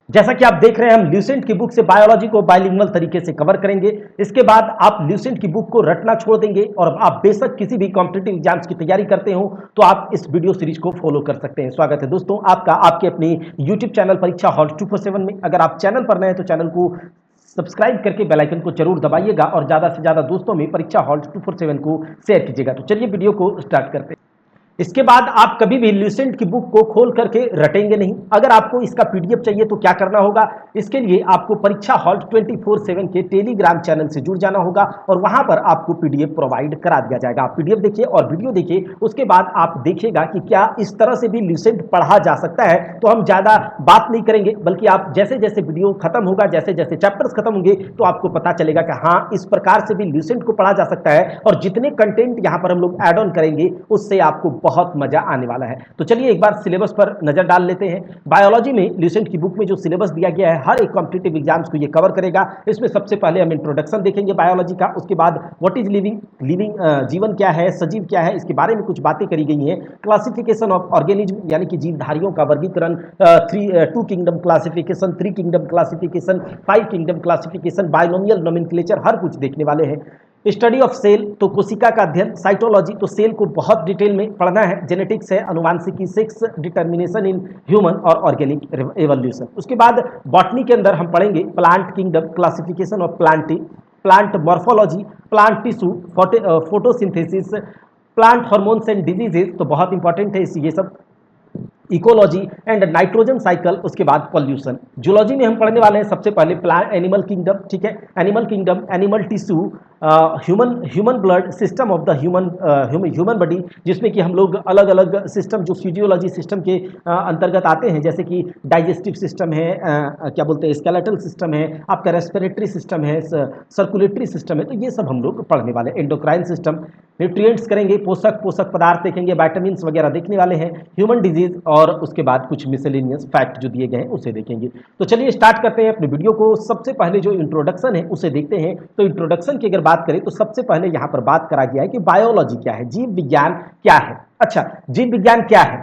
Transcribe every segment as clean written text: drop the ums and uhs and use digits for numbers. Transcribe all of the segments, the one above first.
जैसा कि आप देख रहे हैं, हम ल्यूसेंट की बुक से बायोलॉजी को बाइलिंगुअल तरीके से कवर करेंगे। इसके बाद आप ल्यूसेंट की बुक को रटना छोड़ देंगे और आप बेशक किसी भी कॉम्पिटिटिव एग्जाम्स की तैयारी करते हो तो आप इस वीडियो सीरीज को फॉलो कर सकते हैं। स्वागत है दोस्तों आपका आपके अपनी यूट्यूब चैनल परीक्षा हॉल 247 में। अगर आप चैनल पर नए हैं तो चैनल को सब्सक्राइब करके बेल आइकन को जरूर दबाइएगा और ज्यादा से ज्यादा दोस्तों में परीक्षा हॉल 247 को शेयर कीजिएगा। तो चलिए वीडियो को स्टार्ट करते हैं। इसके बाद आप कभी भी ल्यूसेंट की बुक को खोल करके रटेंगे नहीं। अगर आपको इसका पीडीएफ चाहिए तो क्या करना होगा, इसके लिए आपको परीक्षा हॉल 24/7 के टेलीग्राम चैनल से जुड़ जाना होगा और वहां पर आपको पीडीएफ प्रोवाइड करा दिया जाएगा। आप पीडीएफ देखिए और वीडियो देखिए, उसके बाद आप देखिएगा कि क्या इस तरह से भी ल्यूसेंट पढ़ा जा सकता है। तो हम ज्यादा बात नहीं करेंगे, बल्कि आप जैसे जैसे वीडियो खत्म होगा, जैसे जैसे चैप्टर्स खत्म होंगे तो आपको पता चलेगा कि हाँ, इस प्रकार से भी ल्यूसेंट को पढ़ा जा सकता है। और जितने कंटेंट यहां पर हम लोग ऐड ऑन करेंगे उससे आपको बहुत मजा आने वाला है। तो चलिए एक बार सिलेबस पर नजर डाल लेते हैं। बायोलॉजी में ल्यूसेंट की बुक में जो सिलेबस दिया गया है हर एक कॉम्पिटिटिव एग्जाम्स को ये कवर करेगा। इसमें सबसे पहले हम इंट्रोडक्शन देखेंगे बायोलॉजी का, उसके बाद व्हाट इज लिविंग जीवन क्या है, सजीव क्या है, इसके बारे में कुछ बातें करी गई हैं। क्लासिफिकेशन ऑफ ऑर्गेनिज्म यानी कि जीवधारियों का वर्गीकरण, 2 kingdom classification, 3 kingdom classification, 5 kingdom classification, binomial nomenclature, हर कुछ देखने वाले हैं। स्टडी ऑफ सेल तो कोशिका का अध्ययन, साइटोलॉजी तो सेल को बहुत डिटेल में पढ़ना है, जेनेटिक्स है, अनुवांशिकी, सेक्स डिटर्मिनेशन इन ह्यूमन और ऑर्गेनिक एवोल्यूशन। उसके बाद बॉटनी के अंदर हम पढ़ेंगे plant kingdom, classification of plant morphology, plant tissue, photosynthesis, plant hormones and diseases तो बहुत इंपॉर्टेंट है ये सब, इकोलॉजी एंड नाइट्रोजन साइकिल, उसके बाद पॉल्यूशन। जूलॉजी में हम पढ़ने वाले हैं सबसे पहले प्लांट एनिमल किंगडम, ठीक है, animal kingdom, animal tissue, human blood system of the human body, जिसमें कि हम लोग अलग अलग सिस्टम जो फिजियोलॉजी सिस्टम के अंतर्गत आते हैं, जैसे कि डाइजेस्टिव सिस्टम है, क्या बोलते हैं, स्केलेटल सिस्टम है, आपका रेस्पिरेटरी सिस्टम है, सर्कुलेटरी सिस्टम है, तो ये सब हम लोग पढ़ने वाले हैं। एंडोक्राइन सिस्टम, न्यूट्रिएंट्स करेंगे, पोषक पदार्थ देखेंगे, विटामिन वगैरह देखने वाले हैं, ह्यूमन डिजीज और उसके बाद कुछ मिसलेनियस फैक्ट जो दिए गए हैं उसे देखेंगे। तो चलिए स्टार्ट करते हैं अपने वीडियो को। सबसे पहले जो इंट्रोडक्शन है उसे देखते हैं। तो इंट्रोडक्शन की अगर बात करें तो सबसे पहले यहां पर बात करा गया है कि बायोलॉजी क्या है, जीव विज्ञान क्या है। अच्छा, जीव विज्ञान क्या है?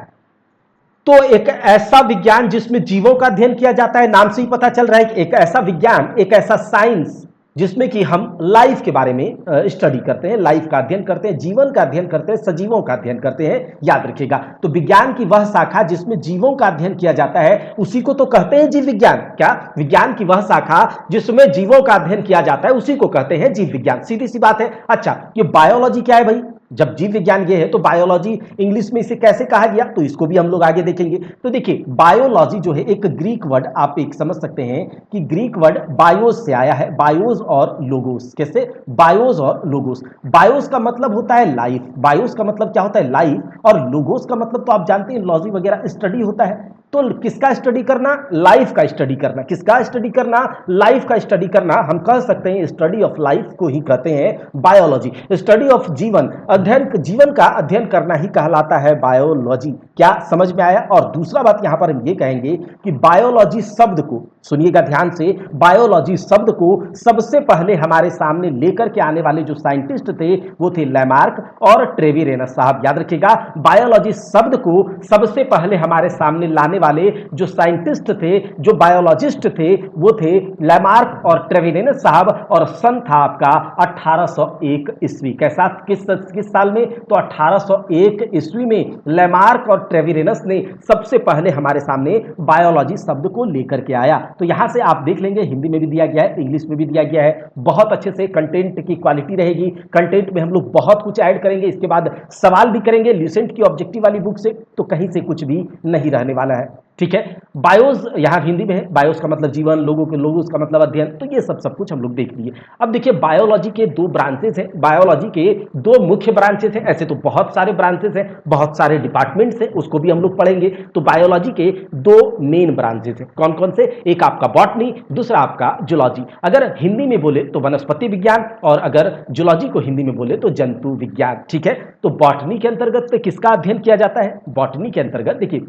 तो एक ऐसा विज्ञान जिसमें जीवों का अध्ययन किया जाता है। नाम से ही पता चल रहा है कि एक ऐसा विज्ञान, एक ऐसा साइंस जिसमें कि हम लाइफ के बारे में स्टडी करते हैं, लाइफ का अध्ययन करते हैं, जीवन का अध्ययन करते हैं, सजीवों का अध्ययन करते हैं। याद रखिएगा, तो विज्ञान की वह शाखा जिसमें जीवों का अध्ययन किया जाता है उसी को तो कहते हैं जीव विज्ञान। क्या? विज्ञान की वह शाखा जिसमें जीवों का अध्ययन किया जाता है उसी को कहते हैं जीव विज्ञान। सीधी सी बात है। अच्छा, ये बायोलॉजी क्या है भाई? जब जीव विज्ञान ये है तो बायोलॉजी इंग्लिश में इसे कैसे कहा गया, तो इसको भी हम लोग आगे देखेंगे। तो देखिए, बायोलॉजी जो है एक ग्रीक वर्ड, आप एक समझ सकते हैं कि ग्रीक वर्ड बायोस से आया है, बायोस और लोगोस। कैसे? बायोस और लोगोस। बायोस का मतलब होता है लाइफ, बायोस का मतलब क्या होता है? लाइफ। और लोगोस का मतलब तो आप जानते हैं लॉजी वगैरह स्टडी होता है। तो किसका स्टडी करना? लाइफ का स्टडी करना। किसका स्टडी करना? लाइफ का स्टडी करना। हम कह सकते हैं स्टडी ऑफ लाइफ को ही कहते हैं बायोलॉजी। स्टडी ऑफ जीवन, अध्ययन, जीवन का अध्ययन करना ही कहलाता है बायोलॉजी। क्या समझ में आया? और दूसरा बात यहां पर हम ये कहेंगे कि बायोलॉजी शब्द को, सुनिएगा ध्यान से, बायोलॉजी शब्द को सबसे पहले हमारे सामने लेकर के आने वाले जो साइंटिस्ट थे वो थे लैमार्क और ट्रेविरेनस साहब। याद रखिएगा, बायोलॉजी शब्द को सबसे पहले हमारे सामने लाने वाले जो साइंटिस्ट थे, जो बायोलॉजिस्ट थे, वो थे लैमार्क और ट्रेविरेनस साहब। और सन था आपका 1801 ईस्वी। कैसा? किस साल में? तो 1801 ईस्वी में लैमार्क और ट्रेविरेनस ने सबसे पहले हमारे सामने बायोलॉजी शब्द को लेकर के आया। तो यहां से आप देख लेंगे, हिंदी में भी दिया गया है, इंग्लिश में भी दिया गया है, बहुत अच्छे से कंटेंट की क्वालिटी रहेगी। कंटेंट में हम लोग बहुत कुछ ऐड करेंगे, इसके बाद सवाल भी करेंगे ल्यूसेंट की ऑब्जेक्टिव वाली बुक से, तो कहीं से कुछ भी नहीं रहने वाला है। ठीक है, बायोस यहां हिंदी में है, बायोस का मतलब जीवन, लोगोस का मतलब अध्ययन, तो ये सब कुछ हम लोग देख लिए। अब देखिए, बायोलॉजी के 2 ब्रांचेस हैं, बायोलॉजी के 2 मुख्य ब्रांचेस हैं। ऐसे तो बहुत सारे ब्रांचेस हैं, बहुत सारे डिपार्टमेंट्स हैं, उसको भी हम लोग पढ़ेंगे। तो बायोलॉजी के 2 मेन ब्रांचेस हैं। कौन कौन से? एक आपका बॉटनी, दूसरा आपका जूलॉजी। अगर हिंदी में बोले तो वनस्पति विज्ञान, और अगर जूलॉजी को हिंदी में बोले तो जंतु विज्ञान। ठीक है, तो बॉटनी के अंतर्गत किसका अध्ययन किया जाता है? बॉटनी के अंतर्गत देखिए,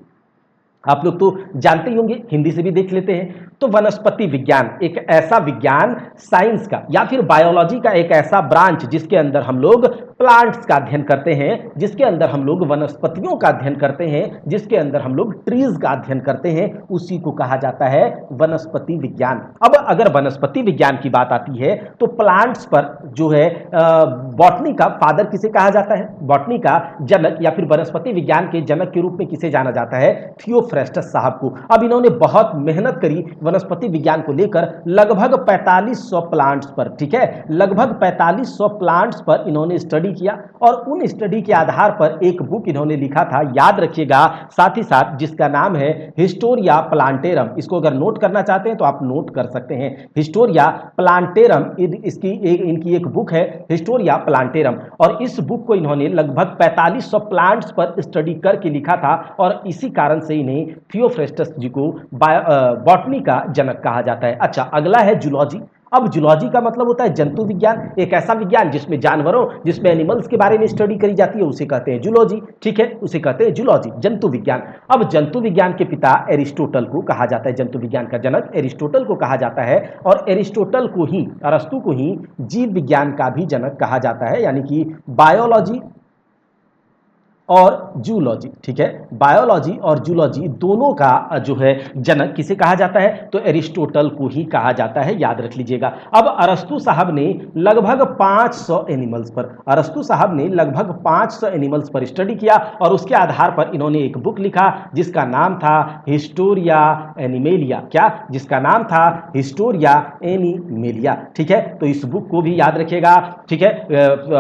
आप लोग तो जानते ही होंगे, हिंदी से भी देख लेते हैं। तो वनस्पति विज्ञान एक ऐसा विज्ञान, साइंस का या फिर बायोलॉजी का एक ऐसा ब्रांच जिसके अंदर हम लोग प्लांट्स का अध्ययन करते हैं, जिसके अंदर हम लोग वनस्पतियों का अध्ययन करते हैं, जिसके अंदर हम लोग ट्रीज का अध्ययन करते हैं, उसी को कहा जाता है वनस्पति विज्ञान। अब अगर वनस्पति विज्ञान की बात आती है तो प्लांट्स पर जो है बॉटनी का फादर किसे कहा जाता है, बॉटनी का जनक या फिर वनस्पति विज्ञान के जनक के रूप में किसे जाना जाता है, थियोफ्रेस्टस साहब को। अब इन्होंने बहुत मेहनत करी वनस्पति विज्ञान को लेकर, लगभग 4500 प्लांट्स पर, ठीक है, लगभग 4500 प्लांट्स पर इन्होंने स्टडी किया और उन स्टडी के आधार पर एक बुक इन्होंने लिखा था, याद रखिएगा साथ ही साथ, जिसका नाम है हिस्टोरिया प्लांटेरम। इसको अगर नोट करना चाहते हैं तो आप नोट कर सकते हैं, हिस्टोरिया प्लांटेरम इनकी एक बुक है हिस्टोरिया प्लांटेरम। और इस बुक को इन्होंने लगभग 4500 प्लांट्स पर स्टडी करके लिखा था और इसी कारण से इन्हें थियोफ्रेस्टस जी को बॉटनी का जनक कहा जाता है। अच्छा, अगला है जूलॉजी। अब जूलॉजी का मतलब होता है जंतु विज्ञान, एक ऐसा विज्ञान जिसमें जानवरों, जिसमें एनिमल्स के बारे में स्टडी करी जाती है, उसे कहते हैं जूलॉजी, ठीक है, उसे कहते हैं जूलॉजी, जंतु विज्ञान। अब जंतु विज्ञान के पिता एरिस्टोटल को कहा जाता है, जंतु विज्ञान का जनक एरिस्टोटल को कहा जाता है और एरिस्टोटल को ही, अरस्तु को ही जीव विज्ञान का भी जनक कहा जाता है, यानी कि बायोलॉजी और जूलॉजी, ठीक है, बायोलॉजी और जूलॉजी दोनों का जो है जनक किसे कहा जाता है, तो एरिस्टोटल को ही कहा जाता है, याद रख लीजिएगा। अब अरस्तु साहब ने लगभग 500 एनिमल्स पर, अरस्तु साहब ने लगभग 500 एनिमल्स पर स्टडी किया और उसके आधार पर इन्होंने एक बुक लिखा जिसका नाम था हिस्टोरिया एनिमेलिया। क्या, जिसका नाम था हिस्टोरिया एनिमेलिया, ठीक है। तो इस बुक को भी याद रखिएगा, ठीक है,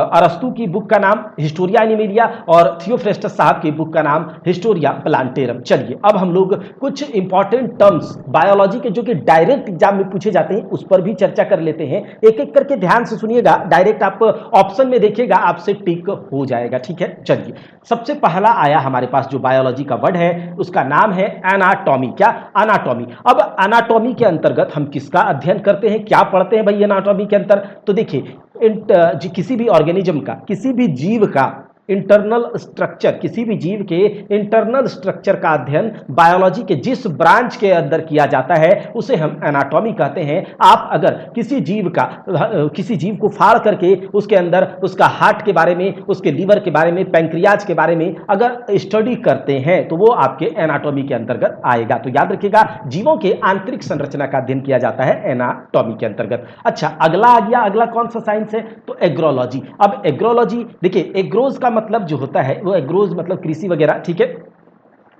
अरस्तु की बुक का नाम हिस्टोरिया एनिमेलिया और थियोफ्रेस्टस साहब की बुक का नाम हिस्टोरिया प्लांटेरम। चलिए अब हम लोग कुछ इंपॉर्टेंट टर्म्स बायोलॉजी के जो कि डायरेक्ट एग्जाम में पूछे जाते हैं उस पर भी चर्चा कर लेते हैं, एक एक करके ध्यान से सुनिएगा, डायरेक्ट आप ऑप्शन में देखिएगा आपसे टिक हो जाएगा, ठीक है। चलिए सबसे पहला आया हमारे पास जो बायोलॉजी का वर्ड है उसका नाम है एनाटॉमी। क्या, एनाटॉमी। अब एनाटॉमी के अंतर्गत हम किसका अध्ययन करते हैं, क्या पढ़ते हैं भाई एनाटॉमी के अंतर, तो देखिए किसी भी ऑर्गेनिज्म का, किसी भी जीव का इंटरनल स्ट्रक्चर, किसी भी जीव के इंटरनल स्ट्रक्चर का अध्ययन बायोलॉजी के जिस ब्रांच के अंदर किया जाता है उसे हम एनाटॉमी कहते हैं। आप अगर किसी जीव को फाड़ करके उसके अंदर उसका हार्ट के बारे में, उसके लीवर के बारे में, पैंक्रियाज के बारे में अगर स्टडी करते हैं तो वो आपके एनाटॉमी के अंतर्गत आएगा। तो याद रखिएगा जीवों के आंतरिक संरचना का अध्ययन किया जाता है एनाटॉमी के अंतर्गत। अच्छा, अगला आ गया, अगला कौन सा साइंस है, तो एग्रोलॉजी। अब एग्रोलॉजी देखिए, एग्रोज का मतलब जो होता है वो एग्रोज मतलब कृषि वगैरह, ठीक है,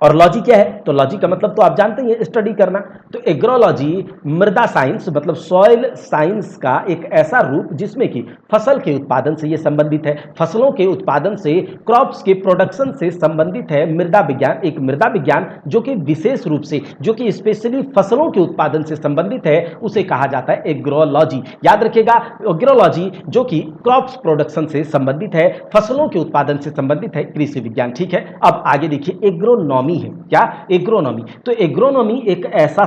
और लॉजी क्या है, तो लॉजी का मतलब तो आप जानते ही हैं, स्टडी करना। तो एग्रोलॉजी मृदा साइंस मतलब सॉइल साइंस का एक ऐसा रूप जिसमें कि फसल के उत्पादन से ये संबंधित है, फसलों के उत्पादन से, क्रॉप्स के प्रोडक्शन से संबंधित है मृदा विज्ञान। एक मृदा विज्ञान जो कि विशेष रूप से, जो कि स्पेशली फसलों के उत्पादन से संबंधित है, उसे कहा जाता है एग्रोलॉजी। याद रखिएगा, एग्रोलॉजी जो कि क्रॉप्स प्रोडक्शन से संबंधित है, फसलों के उत्पादन से संबंधित है, कृषि विज्ञान, ठीक है। अब आगे देखिए एग्रोनॉमी है। क्या, एग्रोनॉमी। तो एग्रोनॉमी एक ऐसा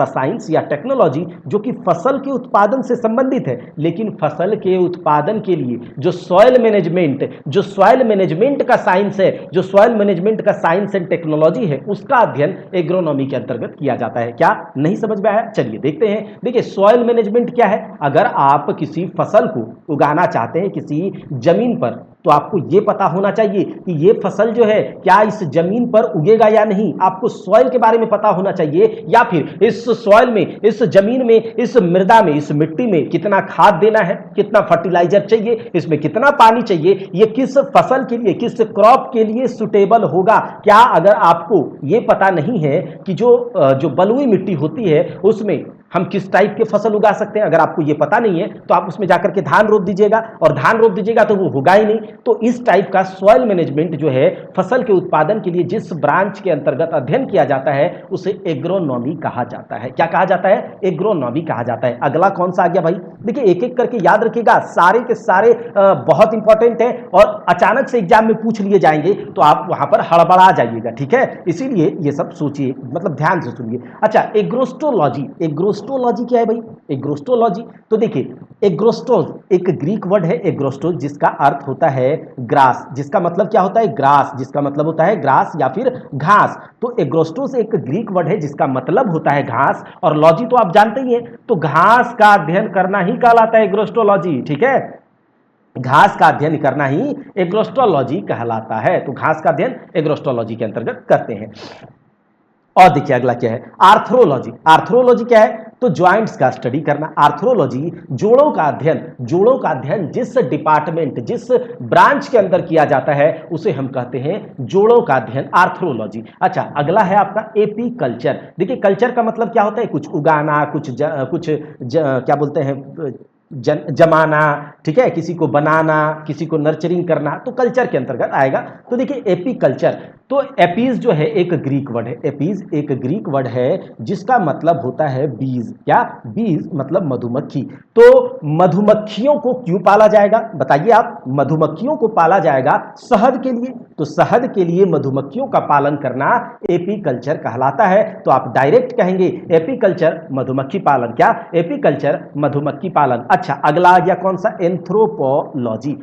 साइंस या टेक्नोलॉजी जो कि फसल के उत्पादन से संबंधित है, लेकिन फसल के उत्पादन के लिए जो सॉइल मैनेजमेंट का साइंस है, जो सॉइल मैनेजमेंट का साइंस एंड टेक्नोलॉजी है, उसका अध्ययन एग्रोनॉमी के अंतर्गत किया जाता है। क्या, नहीं समझ में आया, चलिए देखते हैं। देखिए सॉइल मैनेजमेंट क्या है, अगर आप किसी फसल को उगाना चाहते हैं किसी जमीन पर, तो आपको यह पता होना चाहिए कि यह फसल जो है क्या इस जमीन पर उगेगा या नहीं, आपको सॉइल के बारे में पता होना चाहिए, या फिर इस सॉइल में, इस जमीन में, इस मृदा में, इस मिट्टी में कितना खाद देना है, कितना फर्टिलाइजर चाहिए, इसमें कितना पानी चाहिए, यह किस फसल के लिए, किस क्रॉप के लिए सुटेबल होगा। क्या अगर आपको यह पता नहीं है कि जो बलुई मिट्टी होती है उसमें हम किस टाइप के फसल उगा सकते हैं, अगर आपको ये पता नहीं है तो आप उसमें जाकर के धान रोप दीजिएगा, और धान रोप दीजिएगा तो वो होगा ही नहीं। तो इस टाइप का सॉइल मैनेजमेंट जो है फसल के उत्पादन के लिए जिस ब्रांच के अंतर्गत अध्ययन किया जाता है उसे एग्रोनॉमी कहा जाता है। क्या कहा जाता है, एग्रोनॉमी कहा जाता है। अगला कौन सा आ गया भाई, देखिए एक एक करके याद रखिएगा, सारे के सारे बहुत इंपॉर्टेंट है और अचानक से एग्जाम में पूछ लिए जाएंगे तो आप वहां पर हड़बड़ा जाइएगा, ठीक है, इसीलिए ये सब सोचिए, मतलब ध्यान से सुनिए। अच्छा, एग्रोस्टोलॉजी एग्रोस्टोलॉजी क्या है भाई? एग्रोस्टोलॉजी तो देखिए, एग्रोस्टोज एक ग्रीक वर्ड है, एग्रोस्टोज, जिसका अर्थ होता है ग्रास, जिसका मतलब क्या होता है? ग्रास, जिसका मतलब होता है ग्रास या फिर घास। तो एग्रोस्टोज एक ग्रीक वर्ड है जिसका मतलब होता है घास, और लॉजी तो आप जानते ही हैं, तो घास का अध्ययन करना ही कहलाता है एग्रोस्टोलॉजी, ठीक है। घास का अध्ययन करना ही एग्रोस्टोलॉजी कहलाता है, तो घास का अध्ययन एग्रोस्टोलॉजी के अंतर्गत करते हैं। और देखिए अगला क्या है? आर्थ्रोलॉजी। आर्थ्रोलॉजी क्या है? तो ज्वाइंट्स का स्टडी करना। आर्थ्रोलॉजी जोड़ों का अध्ययन, जोड़ों का अध्ययन जिस डिपार्टमेंट, जिस ब्रांच के अंदर किया जाता है उसे हम कहते हैं जोड़ों का अध्ययन, आर्थ्रोलॉजी। अच्छा, अगला है आपका एपी कल्चर। देखिए कल्चर का मतलब क्या होता है? कुछ उगाना, क्या बोलते हैं, जमाना, ठीक है, किसी को बनाना, किसी को नर्चरिंग करना, तो कल्चर के अंतर्गत आएगा। तो देखिए एपी कल्चर, तो एपीज जो है एक ग्रीक वर्ड है, एपीज एक ग्रीक वर्ड है जिसका मतलब होता है बीज। क्या? बीज मतलब मधुमक्खी। तो मधुमक्खियों को क्यों पाला जाएगा बताइए आप? मधुमक्खियों को पाला जाएगा शहद के लिए, तो शहद के लिए मधुमक्खियों का पालन करना एपी कल्चर कहलाता है। तो आप डायरेक्ट कहेंगे एपी कल्चर मधुमक्खी पालन। क्या? एपी कल्चर मधुमक्खी पालन। अच्छा, अगला आ गया कौन सा? एंथ्रोपोलॉजी।